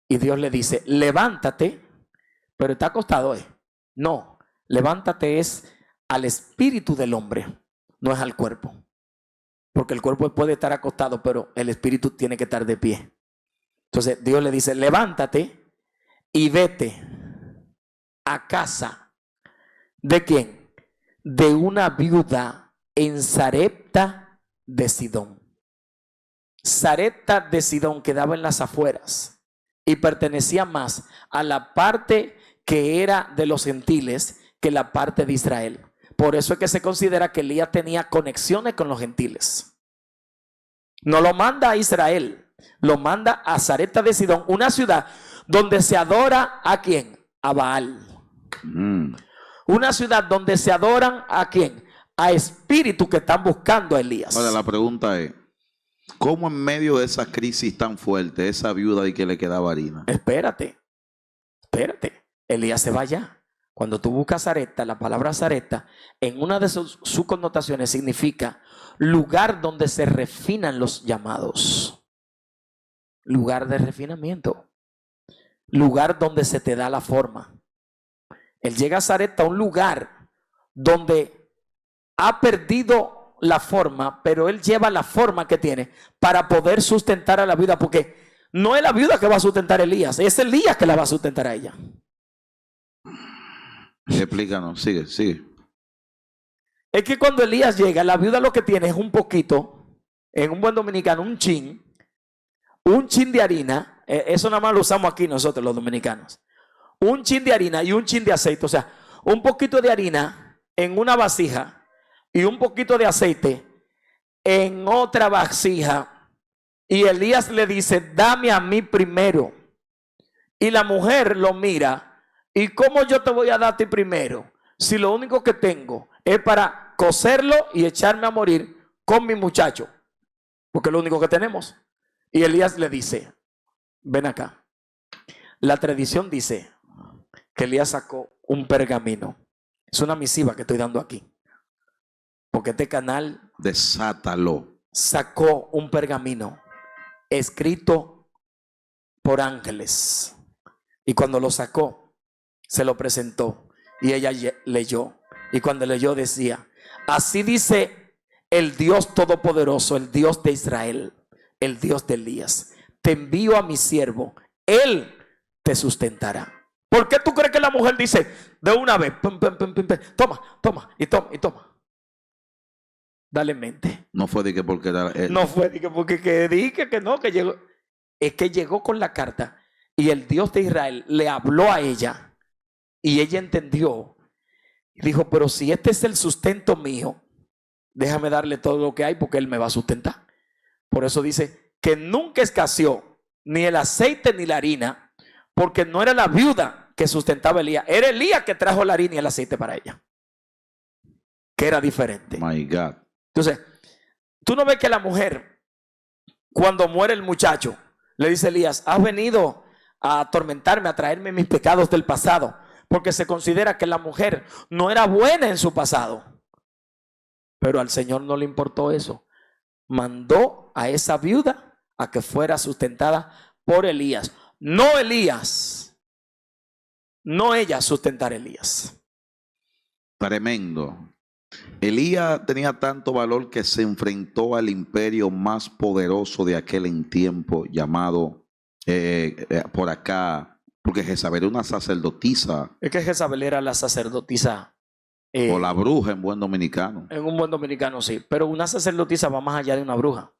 Y Dios le dice, levántate, pero está acostado. No, levántate es al espíritu del hombre, no es al cuerpo. Porque el cuerpo puede estar acostado, pero el espíritu tiene que estar de pie. Entonces Dios le dice, levántate y vete a casa. ¿De quién? De una viuda en Sarepta de Sidón. Sarepta de Sidón quedaba en las afueras y pertenecía más a la parte que era de los gentiles que la parte de Israel. Por eso es que se considera que Elías tenía conexiones con los gentiles. No lo manda a Israel, lo manda a Sarepta de Sidón, una ciudad donde se adora ¿a quién? A Baal. Una ciudad donde se adoran ¿a quién? A espíritus que están buscando a Elías. Ahora la pregunta es, ¿cómo en medio de esa crisis tan fuerte, esa viuda y que le quedaba harina? Espérate. Elías se va allá. Cuando tú buscas Sarepta, la palabra Sarepta, en una de sus connotaciones significa lugar donde se refinan los llamados. Lugar de refinamiento. Lugar donde se te da la forma. Él llega a Sarepta, un lugar donde ha perdido la forma, pero él lleva la forma que tiene para poder sustentar a la viuda, porque no es la viuda que va a sustentar a Elías, es Elías que la va a sustentar a ella. Explícanos, sigue. Es que cuando Elías llega, la viuda lo que tiene es un poquito, en un buen dominicano, un chin de harina. Eso nada más lo usamos aquí nosotros los dominicanos. Un chin de harina y un chin de aceite. O sea, un poquito de harina en una vasija y un poquito de aceite en otra vasija. Y Elías le dice, dame a mí primero. Y la mujer lo mira, ¿y cómo yo te voy a dar a ti primero? Si lo único que tengo es para cocerlo y echarme a morir con mi muchacho, porque es lo único que tenemos. Y Elías le dice, ven acá. La tradición dice que Elías sacó un pergamino. Es una misiva que estoy dando aquí, porque este canal Desátalo. sacó un pergamino escrito por ángeles. Y cuando lo sacó, se lo presentó y ella leyó. Y cuando leyó decía, así dice el Dios Todopoderoso, el Dios de Israel, el Dios de Elías, te envío a mi siervo, él te sustentará. ¿Por qué tú crees que la mujer dice de una vez, pum, pum, pum, pum, pum, toma, toma y toma y toma? Dale mente. No fue de que porque era él. No fue de que porque dije que no, que llegó. Es que llegó con la carta y el Dios de Israel le habló a ella y ella entendió. Y dijo, pero si este es el sustento mío, déjame darle todo lo que hay porque él me va a sustentar. Por eso dice que nunca escaseó ni el aceite ni la harina, porque no era la viuda que sustentaba a Elías, era Elías que trajo la harina y el aceite para ella, que era diferente. My God. Entonces, tú no ves que la mujer, cuando muere el muchacho, le dice a Elías, has venido a atormentarme, a traerme mis pecados del pasado, porque se considera que la mujer no era buena en su pasado. Pero al Señor no le importó eso. Mandó a esa viuda a que fuera sustentada por Elías. No Elías, no ella sustentar a Elías. Tremendo. Elías tenía tanto valor que se enfrentó al imperio más poderoso de aquel en tiempo, llamado por acá, porque Jezabel era una sacerdotisa. Es que Jezabel era la sacerdotisa. O la bruja en buen dominicano. En un buen dominicano sí, pero una sacerdotisa va más allá de una bruja.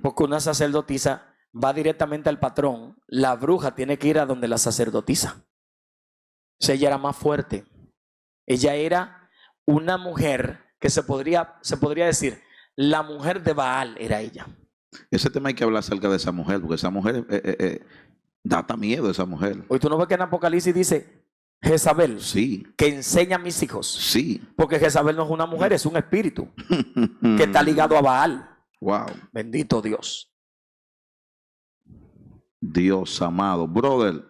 Porque una sacerdotisa va directamente al patrón. La bruja tiene que ir a donde la sacerdotisa. O sea, ella era más fuerte. Ella era una mujer que se podría decir, la mujer de Baal era ella. Ese tema hay que hablar acerca de esa mujer, porque esa mujer da hasta miedo, esa mujer. Hoy tú no ves que en Apocalipsis dice Jezabel, sí, que enseña a mis hijos. Sí. Porque Jezabel no es una mujer, es un espíritu que está ligado a Baal. Wow. Bendito Dios. Dios amado. Brother,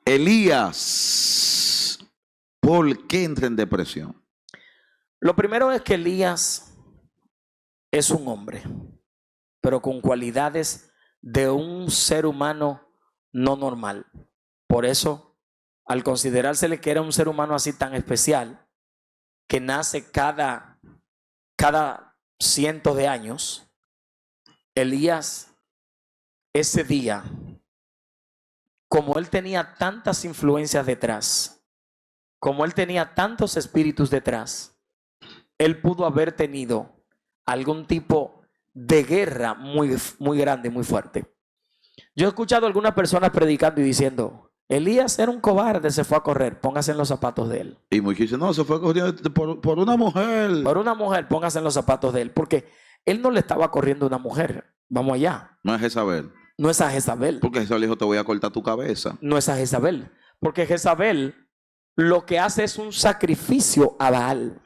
Elías, ¿por qué entra en depresión? Lo primero es que Elías es un hombre, pero con cualidades de un ser humano no normal. Por eso, al considerársele que era un ser humano así tan especial, que nace cada cientos de años, Elías, ese día, como él tenía tantas influencias detrás, como él tenía tantos espíritus detrás, él pudo haber tenido algún tipo de guerra muy, muy grande, muy fuerte. Yo he escuchado a algunas personas predicando y diciendo, Elías era un cobarde, se fue a correr, póngase en los zapatos de él. Y muchos dicen, no, se fue corriendo por una mujer. Por una mujer, póngase en los zapatos de él, porque él no le estaba corriendo a una mujer. Vamos allá. No es Jezabel. No es a Jezabel. Porque Jezabel dijo, te voy a cortar tu cabeza. No es a Jezabel. Porque Jezabel lo que hace es un sacrificio a Baal.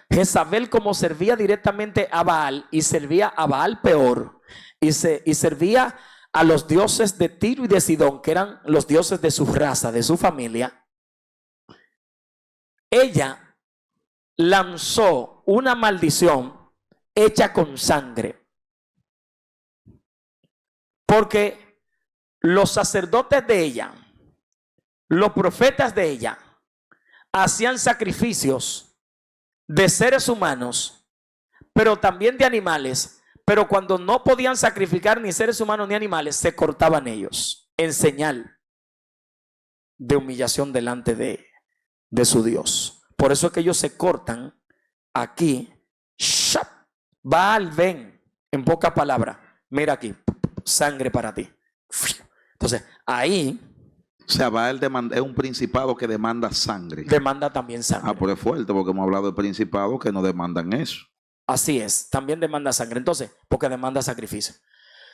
Jezabel, como servía directamente a Baal y servía a Baal peor, y servía a los dioses de Tiro y de Sidón, que eran los dioses de su raza, de su familia, ella lanzó una maldición hecha con sangre. Porque los sacerdotes de ella, los profetas de ella, hacían sacrificios de seres humanos, pero también de animales. Pero cuando no podían sacrificar ni seres humanos ni animales, se cortaban ellos en señal de humillación delante de su Dios. Por eso es que ellos se cortan aquí. Baal, ven, en pocas palabras, mira aquí, sangre para ti. Entonces, ahí O sea, Baal es un principado que demanda sangre. Demanda también sangre. Ah, pero es fuerte porque hemos hablado de principados que no demandan eso. Así es, también demanda sangre. Entonces, porque demanda sacrificio.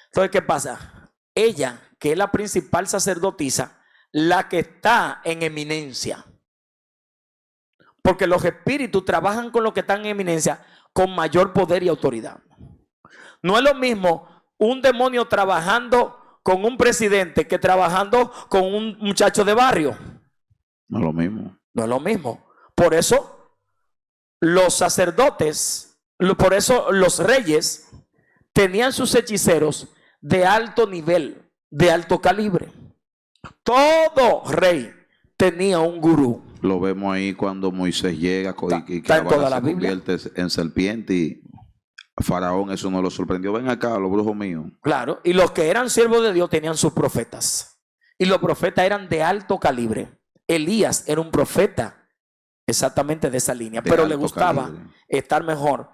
Entonces, ¿qué pasa? Ella, que es la principal sacerdotisa, la que está en eminencia. Porque los espíritus trabajan con los que están en eminencia con mayor poder y autoridad. No es lo mismo un demonio trabajando con un presidente que trabajando con un muchacho de barrio. No es lo mismo. No es lo mismo. Por eso los sacerdotes, por eso los reyes tenían sus hechiceros de alto nivel, de alto calibre. Todo rey tenía un gurú. Lo vemos ahí cuando Moisés llega y que está en toda la se Biblia. convierte en serpiente y a Faraón eso no lo sorprendió. Ven acá, los brujos míos. Claro, y los que eran siervos de Dios tenían sus profetas. Y los profetas eran de alto calibre. Elías era un profeta exactamente de esa línea, pero le gustaba estar mejor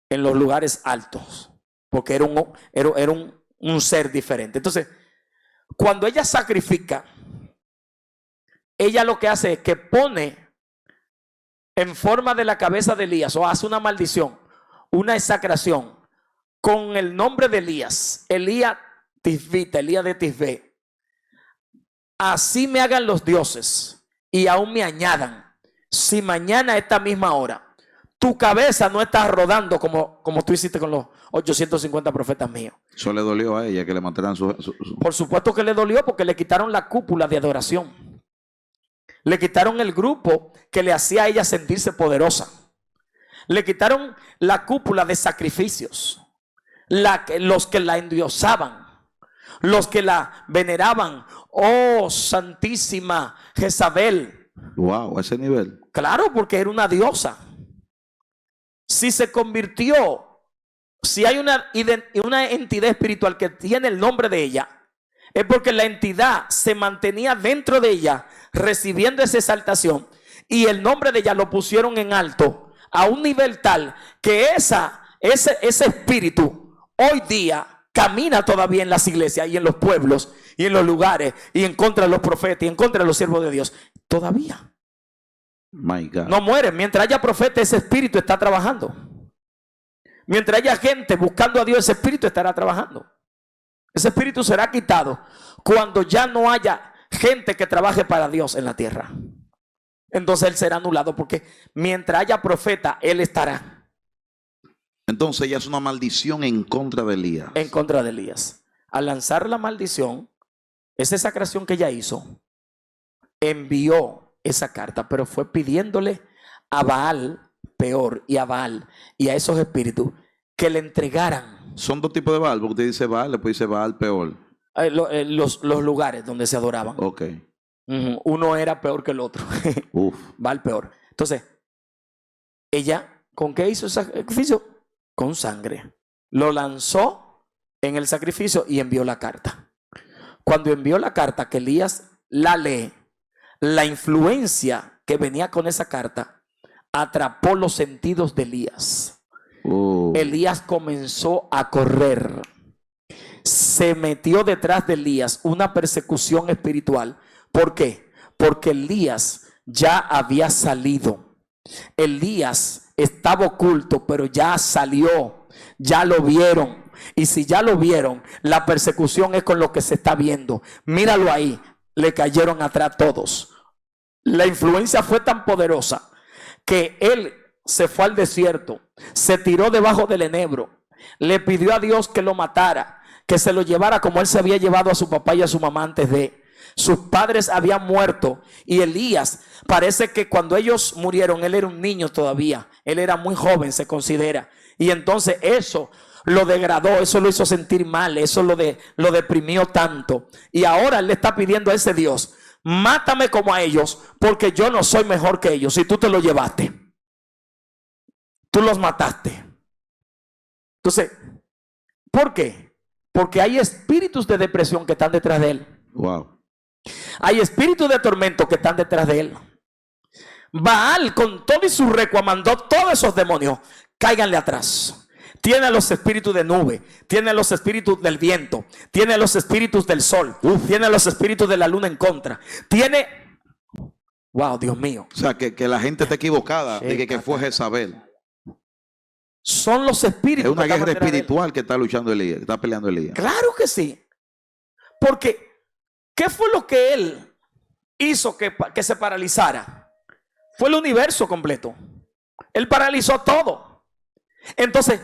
en los lugares altos, porque era un ser diferente. Entonces, cuando ella sacrifica, ella lo que hace es que pone en forma de la cabeza de Elías, o hace una maldición, una execración con el nombre de Elías, Elías Tisbita, Elías de Tisbé. Así me hagan los dioses y aún me añadan, si mañana a esta misma hora tu cabeza no está rodando como tú hiciste con los 850 profetas míos. Eso le dolió a ella que le mataran su... Por supuesto que le dolió, porque le quitaron la cúpula de adoración. Le quitaron el grupo que le hacía a ella sentirse poderosa. Le quitaron la cúpula de sacrificios. Los que la endiosaban, los que la veneraban. Oh, Santísima Jezabel. Wow, ese nivel. Claro, porque era una diosa. Si se convirtió, si hay una entidad espiritual que tiene el nombre de ella, es porque la entidad se mantenía dentro de ella, recibiendo esa exaltación, y el nombre de ella lo pusieron en alto a un nivel tal que ese espíritu hoy día camina todavía en las iglesias y en los pueblos y en los lugares y en contra de los profetas y en contra de los siervos de Dios. Todavía My God. no muere. Mientras haya profeta, ese espíritu está trabajando. Mientras haya gente buscando a Dios, ese espíritu estará trabajando. Ese espíritu será quitado cuando ya no haya gente que trabaje para Dios en la tierra. Entonces él será anulado, porque mientras haya profeta, él estará. Entonces ella es una maldición en contra de Elías. En contra de Elías. Al lanzar la maldición, esa execración que ella hizo, envió esa carta, pero fue pidiéndole a Baal, peor, y a Baal y a esos espíritus que le entregaran. Son dos tipos de Baal, porque usted dice Baal, después dice Baal peor. Los lugares donde se adoraban. Ok. Uno era peor que el otro. Uf. Baal peor. Entonces, ella, ¿con qué hizo el sacrificio? Con sangre. Lo lanzó en el sacrificio y envió la carta. Cuando envió la carta, que Elías la lee, la influencia que venía con esa carta atrapó los sentidos de Elías. Elías comenzó a correr. Se metió detrás de Elías una persecución espiritual. ¿Por qué? Porque Elías ya había salido. Elías estaba oculto, pero ya salió. Ya lo vieron. Y si ya lo vieron, la persecución es con lo que se está viendo. Míralo ahí. Le cayeron atrás todos. La influencia fue tan poderosa que él se fue al desierto, se tiró debajo del enebro, le pidió a Dios que lo matara, que se lo llevara como él se había llevado a su papá y a su mamá antes de. Sus padres habían muerto y Elías, parece que cuando ellos murieron, él era un niño todavía, él era muy joven, se considera, y entonces eso lo degradó, eso lo hizo sentir mal, eso lo deprimió tanto, y ahora él le está pidiendo a ese Dios: mátame como a ellos, porque yo no soy mejor que ellos. Si tú te lo llevaste, tú los mataste. Entonces, ¿por qué? Porque hay espíritus de depresión que están detrás de él. Wow. Hay espíritus de tormento que están detrás de él. Baal, con todo y su recua, mandó todos esos demonios: cáiganle atrás, tiene los espíritus de nube, tiene los espíritus del viento, tiene los espíritus del sol, tiene los espíritus de la luna en contra, tiene, wow, Dios mío. O sea, que la gente está equivocada de que fue Jezabel. Son los espíritus. Es una guerra espiritual que está luchando Elías, que está peleando Elías. Claro que sí. Porque, ¿qué fue lo que él hizo que se paralizara? Fue el universo completo. Él paralizó todo. Entonces,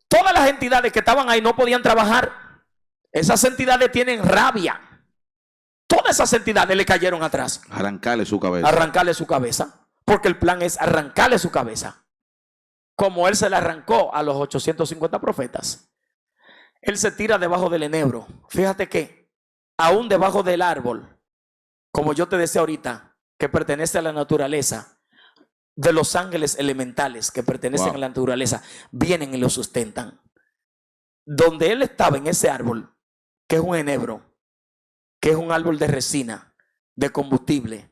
todas las entidades que estaban ahí no podían trabajar. Esas entidades tienen rabia. Todas esas entidades le cayeron atrás. Arrancarle su cabeza. Arrancarle su cabeza. Porque el plan es arrancarle su cabeza. Como él se le arrancó a los 850 profetas. Él se tira debajo del enebro. Fíjate que aún debajo del árbol, como yo te decía ahorita, que pertenece a la naturaleza, de los ángeles elementales que pertenecen a la naturaleza, vienen y lo sustentan. Donde él estaba en ese árbol, que es un enebro, que es un árbol de resina, de combustible,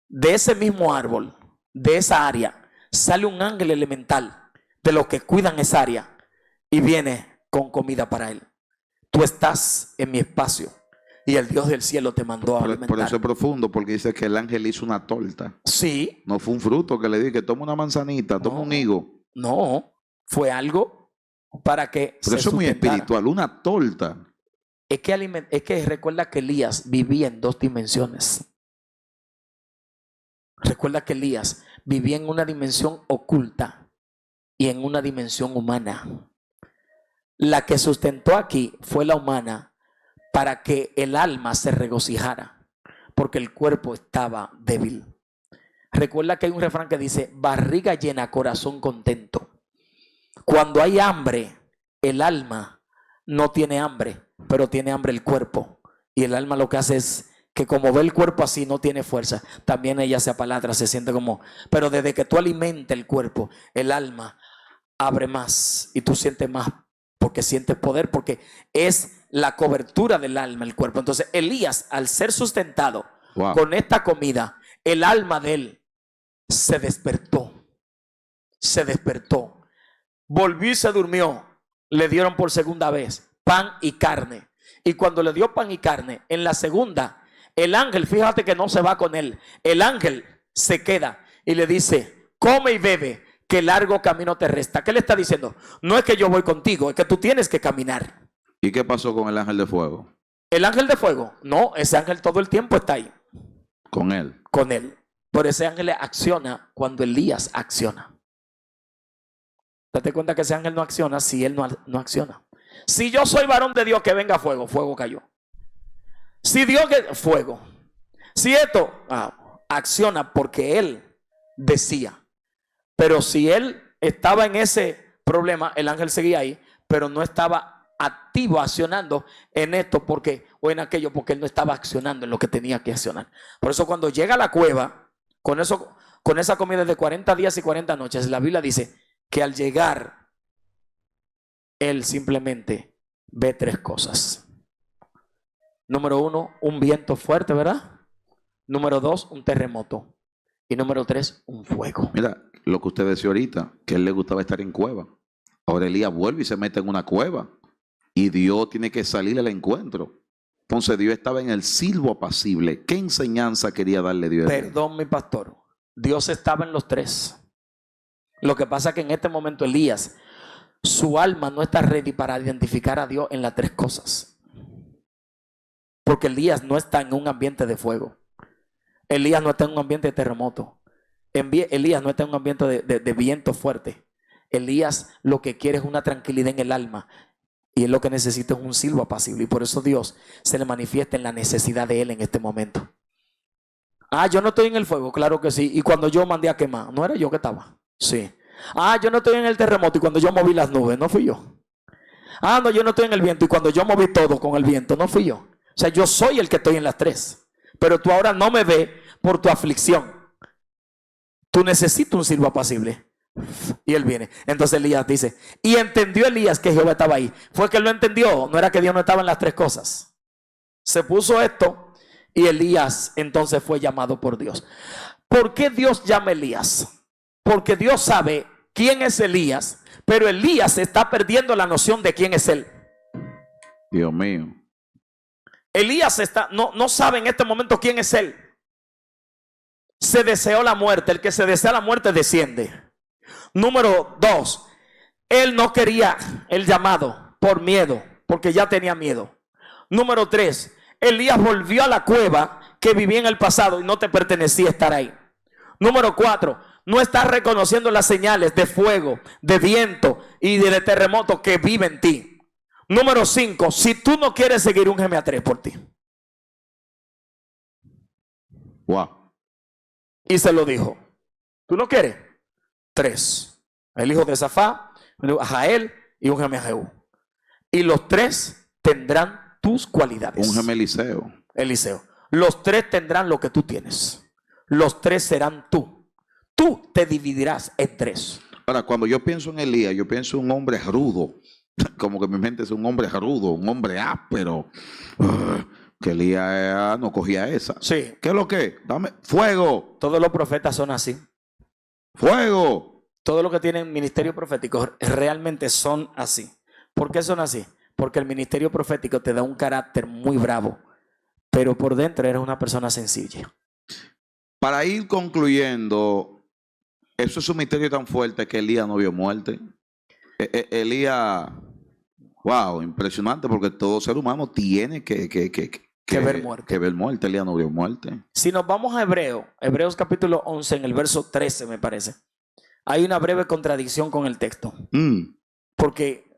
de ese mismo árbol, de esa área, sale un ángel elemental de los que cuidan esa área y viene con comida para él. Tú estás en mi espacio y el Dios del cielo te mandó a alimentar. Por eso es profundo, porque dice que el ángel hizo una torta. Sí. No fue un fruto que le dije, toma una manzanita, toma un higo. No, fue algo para que pero eso es muy espiritual, una torta. Es que recuerda que Elías vivía en 2 dimensiones. Recuerda que Elías vivía en una dimensión oculta y en una dimensión humana. La que sustentó aquí fue la humana para que el alma se regocijara, porque el cuerpo estaba débil. Recuerda que hay un refrán que dice, barriga llena, corazón contento. Cuando hay hambre, el alma no tiene hambre, pero tiene hambre el cuerpo. Y el alma lo que hace es que como ve el cuerpo así, no tiene fuerza, también ella se apalatra, se siente como, pero desde que tú alimentas el cuerpo, el alma abre más y tú sientes más, porque sientes poder, porque es la cobertura del alma, el cuerpo. Entonces Elías, al ser sustentado con esta comida, el alma de él se despertó, volvió y se durmió. Le dieron por segunda vez pan y carne, y cuando le dio pan y carne, en la segunda, el ángel, fíjate que no se va con él. El ángel se queda y le dice, come y bebe, que largo camino te resta. ¿Qué le está diciendo? No es que yo voy contigo, es que tú tienes que caminar. ¿Y qué pasó con el ángel de fuego? El ángel de fuego, no, ese ángel todo el tiempo está ahí. Con él. Con él. Pero ese ángel acciona cuando Elías acciona. Date cuenta que ese ángel no acciona si él no acciona. Si yo soy varón de Dios, que venga fuego, fuego cayó. Si Dios que fuego, si esto acciona porque él decía, pero si él estaba en ese problema, el ángel seguía ahí, pero no estaba activo, accionando en esto porque o en aquello, porque él no estaba accionando en lo que tenía que accionar. Por eso cuando llega a la cueva, con esa comida de 40 días y 40 noches, la Biblia dice que al llegar, él simplemente ve 3 cosas. Número 1, un viento fuerte, ¿verdad? Número 2, un terremoto. Y número 3, un fuego. Mira, lo que usted decía ahorita, que a él le gustaba estar en cueva. Ahora Elías vuelve y se mete en una cueva. Y Dios tiene que salir al encuentro. Entonces Dios estaba en el silbo apacible. ¿Qué enseñanza quería darle Dios? Perdón, mi pastor. Dios estaba en los 3. Lo que pasa es que en este momento Elías, su alma no está ready para identificar a Dios en las 3 cosas. Porque Elías no está en un ambiente de fuego. Elías no está en un ambiente de terremoto. Elías no está en un ambiente de viento fuerte. Elías lo que quiere es una tranquilidad en el alma. Y él lo que necesita es un silbo apacible. Y por eso Dios se le manifiesta en la necesidad de él en este momento. Yo no estoy en el fuego, claro que sí. Y cuando yo mandé a quemar, ¿no era yo que estaba? Sí. Yo no estoy en el terremoto y cuando yo moví las nubes, ¿no fui yo? No, yo no estoy en el viento y cuando yo moví todo con el viento, ¿no fui yo? O sea, yo soy el que estoy en las 3. Pero tú ahora no me ves por tu aflicción. Tú necesitas un silbo apacible. Y él viene. Entonces Elías dice, y entendió Elías que Jehová estaba ahí. Fue que él lo entendió. No era que Dios no estaba en las 3 cosas. Se puso esto y Elías entonces fue llamado por Dios. ¿Por qué Dios llama a Elías? Porque Dios sabe quién es Elías, pero Elías está perdiendo la noción de quién es él. Dios mío. Elías no sabe en este momento quién es él. Se deseó la muerte. El que se desea la muerte desciende. Número 2, él no quería el llamado por miedo, porque ya tenía miedo. Número 3, Elías volvió a la cueva que vivía en el pasado y no te pertenecía estar ahí. Número 4, no estás reconociendo las señales de fuego, de viento y de terremoto que vive en ti. Número 5, si tú no quieres seguir, úngeme a 3 por ti. Wow. Y se lo dijo. ¿Tú no quieres? 3. El hijo de Safá, a Jael y úngeme a Jehú. Y los 3 tendrán tus cualidades. Úngeme Eliseo. Eliseo. Los 3 tendrán lo que tú tienes. Los 3 serán tú. Tú te dividirás en 3. Ahora, cuando yo pienso en Elías, yo pienso en un hombre rudo. Como que mi mente es un hombre rudo, un hombre áspero. Que Elías no cogía esa. Sí. ¿Qué es lo que? Dame fuego. Todos los profetas son así. Fuego. Todos los que tienen ministerio profético realmente son así. ¿Por qué son así? Porque el ministerio profético te da un carácter muy bravo, pero por dentro eres una persona sencilla. Para ir concluyendo, eso es un misterio tan fuerte que Elías no vio muerte. Elías, wow, impresionante, porque todo ser humano tiene que ver muerte. Que ver muerte. Elías no vio muerte. Si nos vamos a Hebreos capítulo 11, en el verso 13 me parece, hay una breve contradicción con el texto. Porque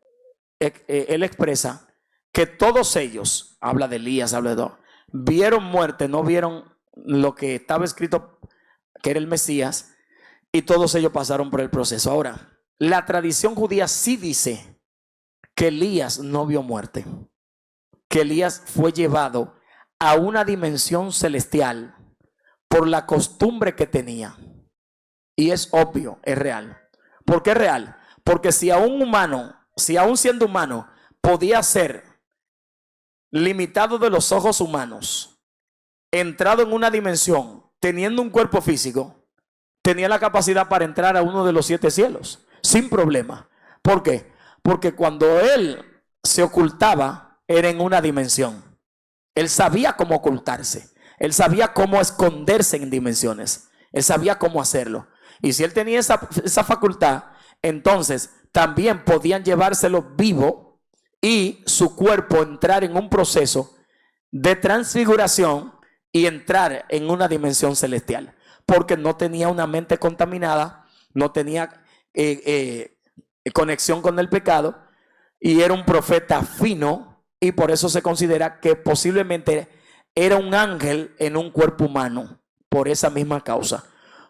él expresa que todos ellos, habla de Elías, habla de todo, vieron muerte, no vieron lo que estaba escrito que era el Mesías, y todos ellos pasaron por el proceso. Ahora, la tradición judía sí dice que Elías no vio muerte, que Elías fue llevado a una dimensión celestial por la costumbre que tenía. Y es obvio, es real. ¿Por qué es real? Porque si aún siendo humano, podía ser limitado de los ojos humanos, entrado en una dimensión, teniendo un cuerpo físico, tenía la capacidad para entrar a uno de los 7 cielos, sin problema. ¿Por qué? Porque cuando él se ocultaba, era en una dimensión. Él sabía cómo ocultarse. Él sabía cómo esconderse en dimensiones. Él sabía cómo hacerlo. Y si él tenía esa facultad, entonces también podían llevárselo vivo y su cuerpo entrar en un proceso de transfiguración y entrar en una dimensión celestial. Porque no tenía una mente contaminada, no tenía conexión con el pecado y era un profeta fino. Y por eso se considera que posiblemente era un ángel en un cuerpo humano, por esa misma causa.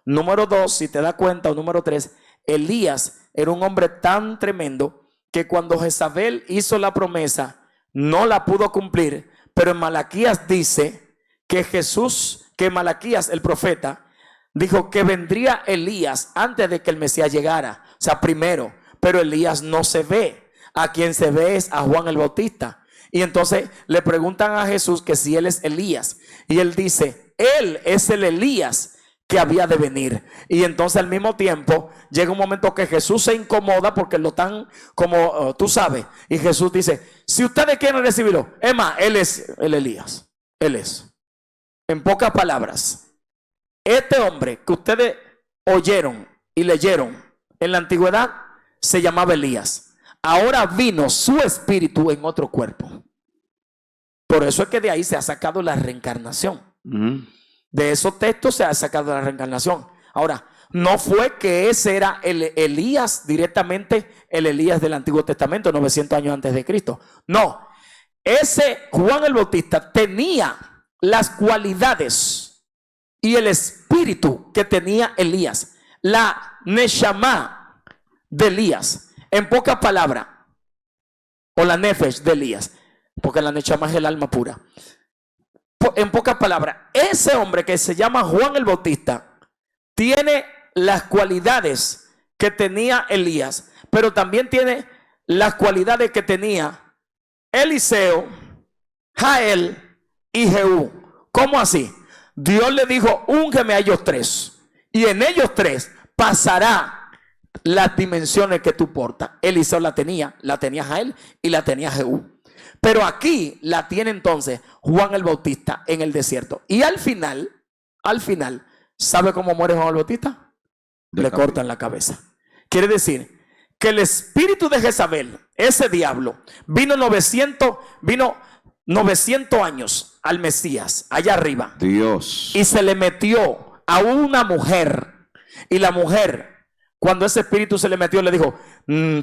Número 2, si te das cuenta, o número 3, Elías era un hombre tan tremendo que cuando Jezabel hizo la promesa, no la pudo cumplir. Pero en Malaquías dice que Malaquías, el profeta, dijo que vendría Elías antes de que el Mesías llegara. O sea, primero, pero Elías no se ve. A quien se ve es a Juan el Bautista. Y entonces le preguntan a Jesús que si él es Elías. Y él dice, él es el Elías que había de venir. Y entonces al mismo tiempo llega un momento que Jesús se incomoda porque lo tan como tú sabes. Y Jesús dice, si ustedes quieren recibirlo, es más, él es el Elías. Él es. En pocas palabras, este hombre que ustedes oyeron y leyeron en la antigüedad se llamaba Elías. Ahora vino su espíritu en otro cuerpo. Por eso es que de ahí se ha sacado la reencarnación. De esos textos se ha sacado la reencarnación. Ahora, no fue que ese era el Elías directamente, el Elías del Antiguo Testamento, 900 años antes de Cristo. No, ese Juan el Bautista tenía las cualidades y el espíritu que tenía Elías. La Neshama de Elías. En pocas palabras, o la nefesh de Elías, porque la neshama es el alma pura. En pocas palabras, ese hombre que se llama Juan el Bautista tiene las cualidades que tenía Elías, pero también tiene las cualidades que tenía Eliseo, Jael y Jehú. ¿Cómo así? Dios le dijo, úngeme a ellos 3, y en ellos 3 pasará las dimensiones que tú portas. Eliseo la tenía Jael y la tenía Jehú. Pero aquí la tiene entonces Juan el Bautista en el desierto. Y al final, ¿sabe cómo muere Juan el Bautista? Le cortan la cabeza. Quiere decir que el espíritu de Jezabel, ese diablo, vino 900 años al Mesías, allá arriba. Dios. Y se le metió a una mujer. Y la mujer, cuando ese espíritu se le metió, le dijo,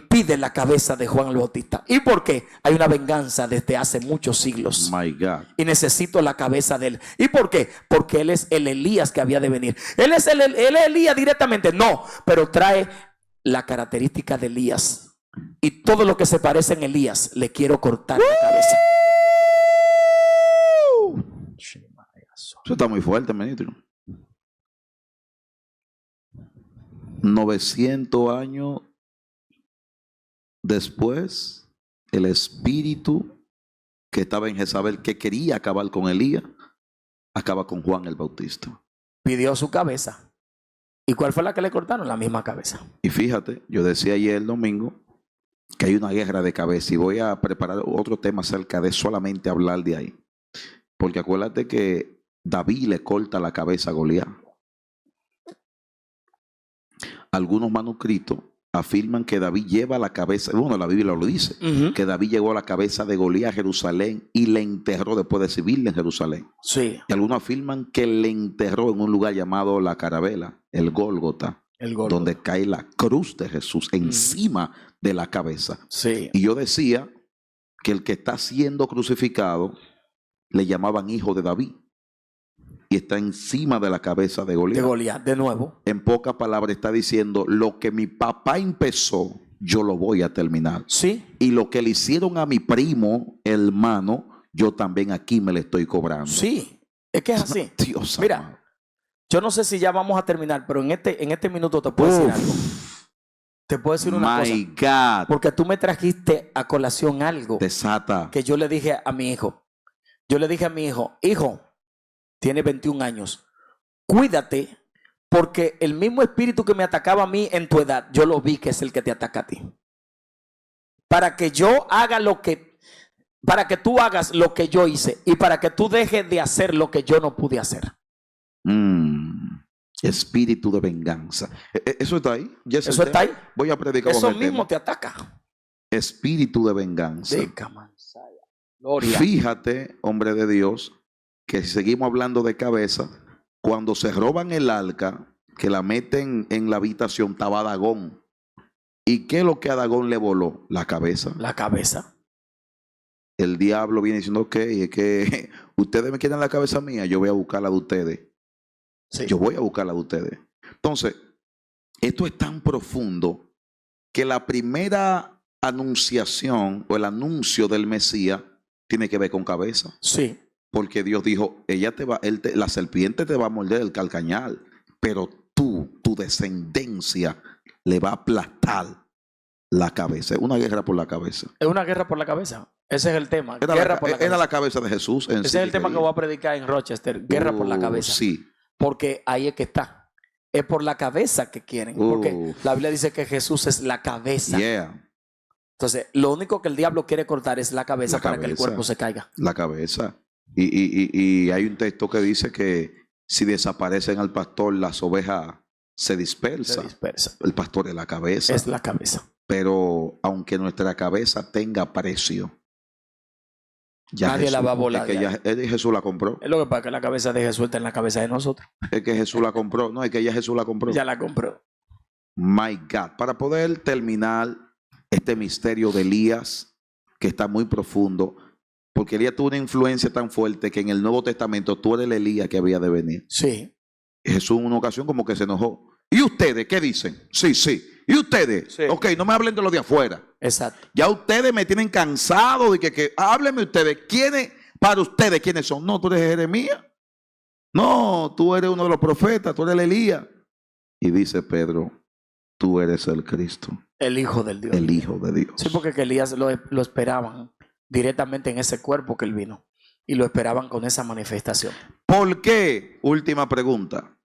pide la cabeza de Juan el Bautista. ¿Y por qué? Hay una venganza desde hace muchos siglos. My God. Y necesito la cabeza de él. ¿Y por qué? Porque él es el Elías que había de venir. Él es Elías directamente. No, pero trae la característica de Elías. Y todo lo que se parece en Elías, le quiero cortar la cabeza. Eso está muy fuerte, ministro. 900 años después, el espíritu que estaba en Jezabel, que quería acabar con Elías, acaba con Juan el Bautista. Pidió su cabeza. ¿Y cuál fue la que le cortaron? La misma cabeza. Y fíjate, yo decía ayer el domingo que hay una guerra de cabeza y voy a preparar otro tema acerca de solamente hablar de ahí. Porque acuérdate que David le corta la cabeza a Goliat. Algunos manuscritos afirman que David lleva la cabeza, bueno, la Biblia lo dice, que David llevó la cabeza de Goliat a Jerusalén y le enterró después de recibirle en Jerusalén. Sí. Y algunos afirman que le enterró en un lugar llamado la Carabela, el Gólgota, donde cae la cruz de Jesús encima de la cabeza. Sí. Y yo decía que el que está siendo crucificado le llamaban hijo de David. Y está encima de la cabeza de Goliat. De Goliat, de nuevo. En pocas palabras está diciendo, lo que mi papá empezó, yo lo voy a terminar. Sí. Y lo que le hicieron a mi primo, hermano, yo también aquí me le estoy cobrando. Sí, es que es así. Dios, mira, amado. yo no sé si ya vamos a terminar, pero en este minuto te puedo decir algo. Te puedo decir una cosa. My God. Porque tú me trajiste a colación algo Desata. que yo le dije a mi hijo. Yo le dije a mi hijo, hijo, tiene 21 años. Cuídate, porque el mismo espíritu que me atacaba a mí en tu edad, yo lo vi que es el que te ataca a ti. Para que yo haga para que tú hagas lo que yo hice y para que tú dejes de hacer lo que yo no pude hacer. Espíritu de venganza. ¿Eso está ahí? ¿Eso está ahí? Voy a predicar. Eso mismo te ataca. Espíritu de venganza. Gloria. Fíjate, hombre de Dios, que si seguimos hablando de cabeza, cuando se roban el arca, que la meten en la habitación, estaba Dagón. ¿Y qué es lo que a Dagón le voló? La cabeza. La cabeza. El diablo viene diciendo, ok, es que ustedes me quieren la cabeza mía, yo voy a buscar la de ustedes. Sí. Yo voy a buscar la de ustedes. Entonces, esto es tan profundo que la primera anunciación o el anuncio del Mesías tiene que ver con cabeza. Sí. Porque Dios dijo, la serpiente te va a morder el calcañal, pero tu descendencia le va a aplastar la cabeza. Es una guerra por la cabeza. Es una guerra por la cabeza. Ese es el tema. Era la cabeza de Jesús. Ese es el tema que voy a predicar en Rochester. Guerra por la cabeza. Sí. Porque ahí es que está. Es por la cabeza que quieren. Porque la Biblia dice que Jesús es la cabeza. Yeah. Entonces, lo único que el diablo quiere cortar es la cabeza para que el cuerpo se caiga. La cabeza. Y hay un texto que dice que si desaparecen al pastor, las ovejas se dispersan. El pastor es la cabeza. Es la cabeza. Pero aunque nuestra cabeza tenga precio, nadie la va a volar. Es que Jesús la compró. Es lo que pasa, que la cabeza de Jesús está en la cabeza de nosotros. Es que Jesús la compró. No, es que ya Jesús la compró. Ya la compró. My God. Para poder terminar este misterio de Elías, que está muy profundo, porque Elías tuvo una influencia tan fuerte que en el Nuevo Testamento tú eres el Elías que había de venir. Sí. Jesús en una ocasión como que se enojó. ¿Y ustedes qué dicen? Sí, sí. ¿Y ustedes? Sí. Ok, no me hablen de los de afuera. Exacto. Ya ustedes me tienen cansado de que háblenme ustedes. Para ustedes, ¿quiénes son? No, tú eres Jeremías. No, tú eres uno de los profetas, tú eres el Elías. Y dice Pedro, tú eres el Cristo. El Hijo del Dios. El Hijo de Dios. Sí, porque que Elías lo esperaban directamente en ese cuerpo que él vino. Y lo esperaban con esa manifestación. ¿Por qué? Última pregunta.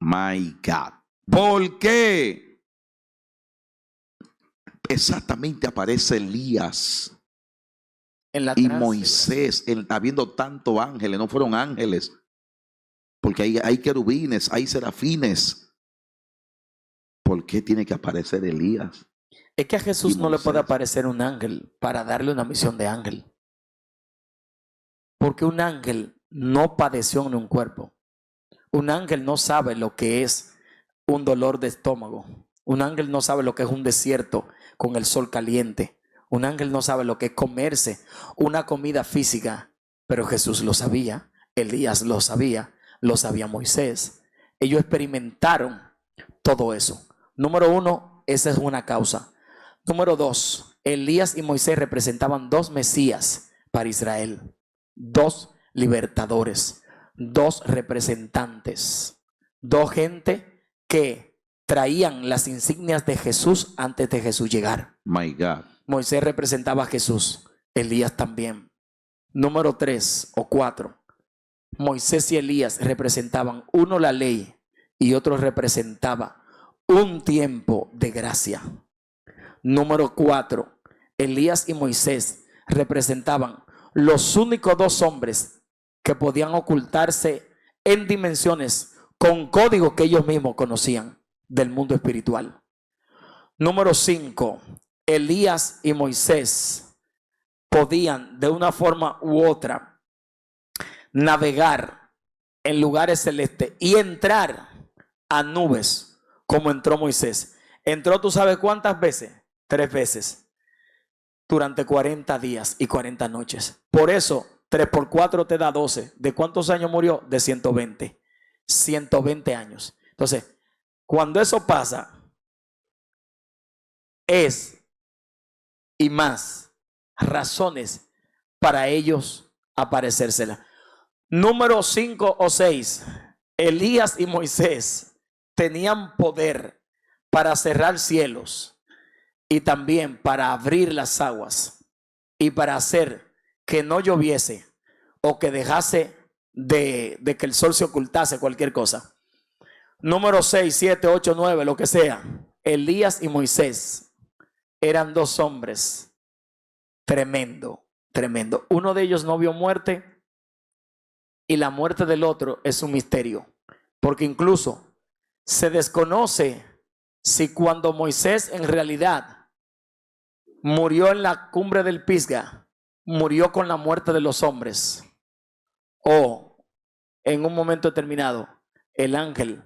My God. ¿Por qué exactamente aparece Elías En la y transfiguración. Moisés, habiendo tantos ángeles, no fueron ángeles, porque hay querubines, hay serafines. ¿Por qué tiene que aparecer Elías? Es que a Jesús Y no le puede Moisés. aparecer un ángel para darle una misión de ángel. Porque un ángel no padeció en un cuerpo. Un ángel no sabe lo que es un dolor de estómago. Un ángel no sabe lo que es un desierto con el sol caliente. Un ángel no sabe lo que es comerse una comida física. Pero Jesús lo sabía, Elías lo sabía Moisés. Ellos experimentaron todo eso. Número uno, esa es una causa. Número dos, Elías y Moisés representaban dos Mesías para Israel. Dos libertadores, dos representantes, dos gente que traían las insignias de Jesús antes de Jesús llegar. My God. Moisés representaba a Jesús, Elías también. Número 3 o 4, Moisés y Elías representaban, uno la ley y otro representaba un tiempo de gracia. Número 4, Elías y Moisés representaban los únicos dos hombres que podían ocultarse en dimensiones con códigos que ellos mismos conocían del mundo espiritual. Número 5, Elías y Moisés podían de una forma u otra navegar en lugares celestes y entrar a nubes como entró Moisés. Entró, ¿tú sabes cuántas veces? 3 veces durante 40 días y 40 noches. Por eso 3 por 4 te da 12. ¿De cuántos años murió? De 120. 120 años. Entonces, cuando eso pasa, es y más razones para ellos aparecérsela. Número 5 o 6, Elías y Moisés tenían poder para cerrar cielos y también para abrir las aguas y para hacer que no lloviese o que dejase de que el sol se ocultase, cualquier cosa. Número 6, 7, 8, 9, lo que sea. Elías y Moisés eran dos hombres tremendo. Uno de ellos no vio muerte y la muerte del otro es un misterio, porque incluso se desconoce si cuando Moisés en realidad murió en la cumbre del Pisga, murió con la muerte de los hombres, o en un momento determinado el ángel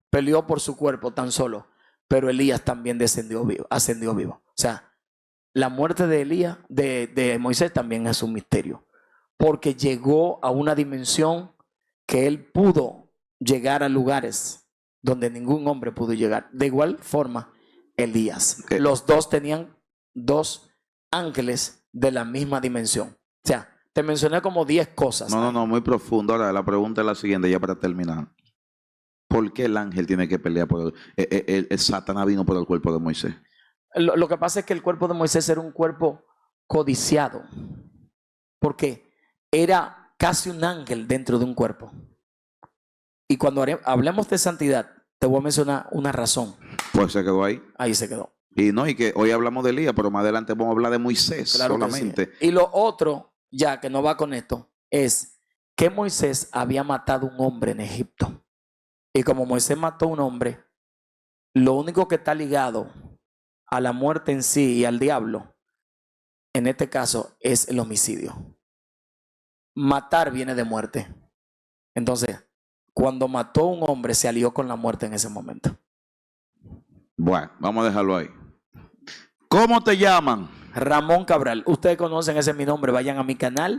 peleó por su cuerpo tan solo, pero Elías también ascendió vivo. O sea, la muerte de Elías, de Moisés también es un misterio, porque llegó a una dimensión que él pudo llegar a lugares donde ningún hombre pudo llegar. De igual forma, Elías. Los dos tenían dos ángeles de la misma dimensión. O sea, te mencioné como 10 cosas. No, muy profundo. Ahora la pregunta es la siguiente, ya para terminar. ¿Por qué el ángel tiene que pelear por el Satanás vino por el cuerpo de Moisés? Lo que pasa es que el cuerpo de Moisés era un cuerpo codiciado, porque era casi un ángel dentro de un cuerpo. Y cuando hablemos de santidad, te voy a mencionar una razón. Pues se quedó ahí. Ahí se quedó. Y que hoy hablamos de Elías, pero más adelante vamos a hablar de Moisés, claro, solamente. Sí. Y lo otro, ya que no va con esto, es que Moisés había matado a un hombre en Egipto. Y como Moisés mató a un hombre, lo único que está ligado a la muerte en sí y al diablo, en este caso, es el homicidio. Matar viene de muerte. Entonces, cuando mató a un hombre, se alió con la muerte en ese momento. Bueno, vamos a dejarlo ahí. ¿Cómo te llaman? Ramón Cabral. Ustedes conocen, ese es mi nombre. Vayan a mi canal,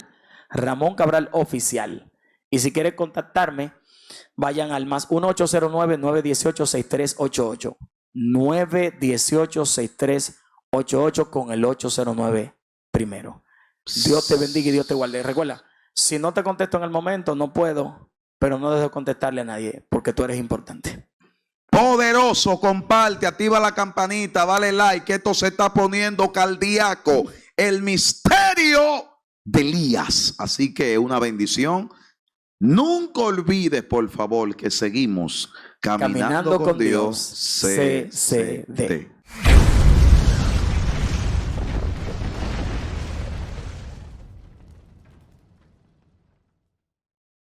Ramón Cabral Oficial. Y si quieren contactarme, vayan al más 1-809-918-6388. 918-6388 con el 809 primero. Dios te bendiga y Dios te guarde. Recuerda, si no te contesto en el momento, no puedo, pero no dejo contestarle a nadie porque tú eres importante. Poderoso, comparte, activa la campanita, dale like, que esto se está poniendo cardíaco. El misterio de Elías. Así que una bendición. Nunca olvides, por favor, que seguimos caminando con Dios. CCD.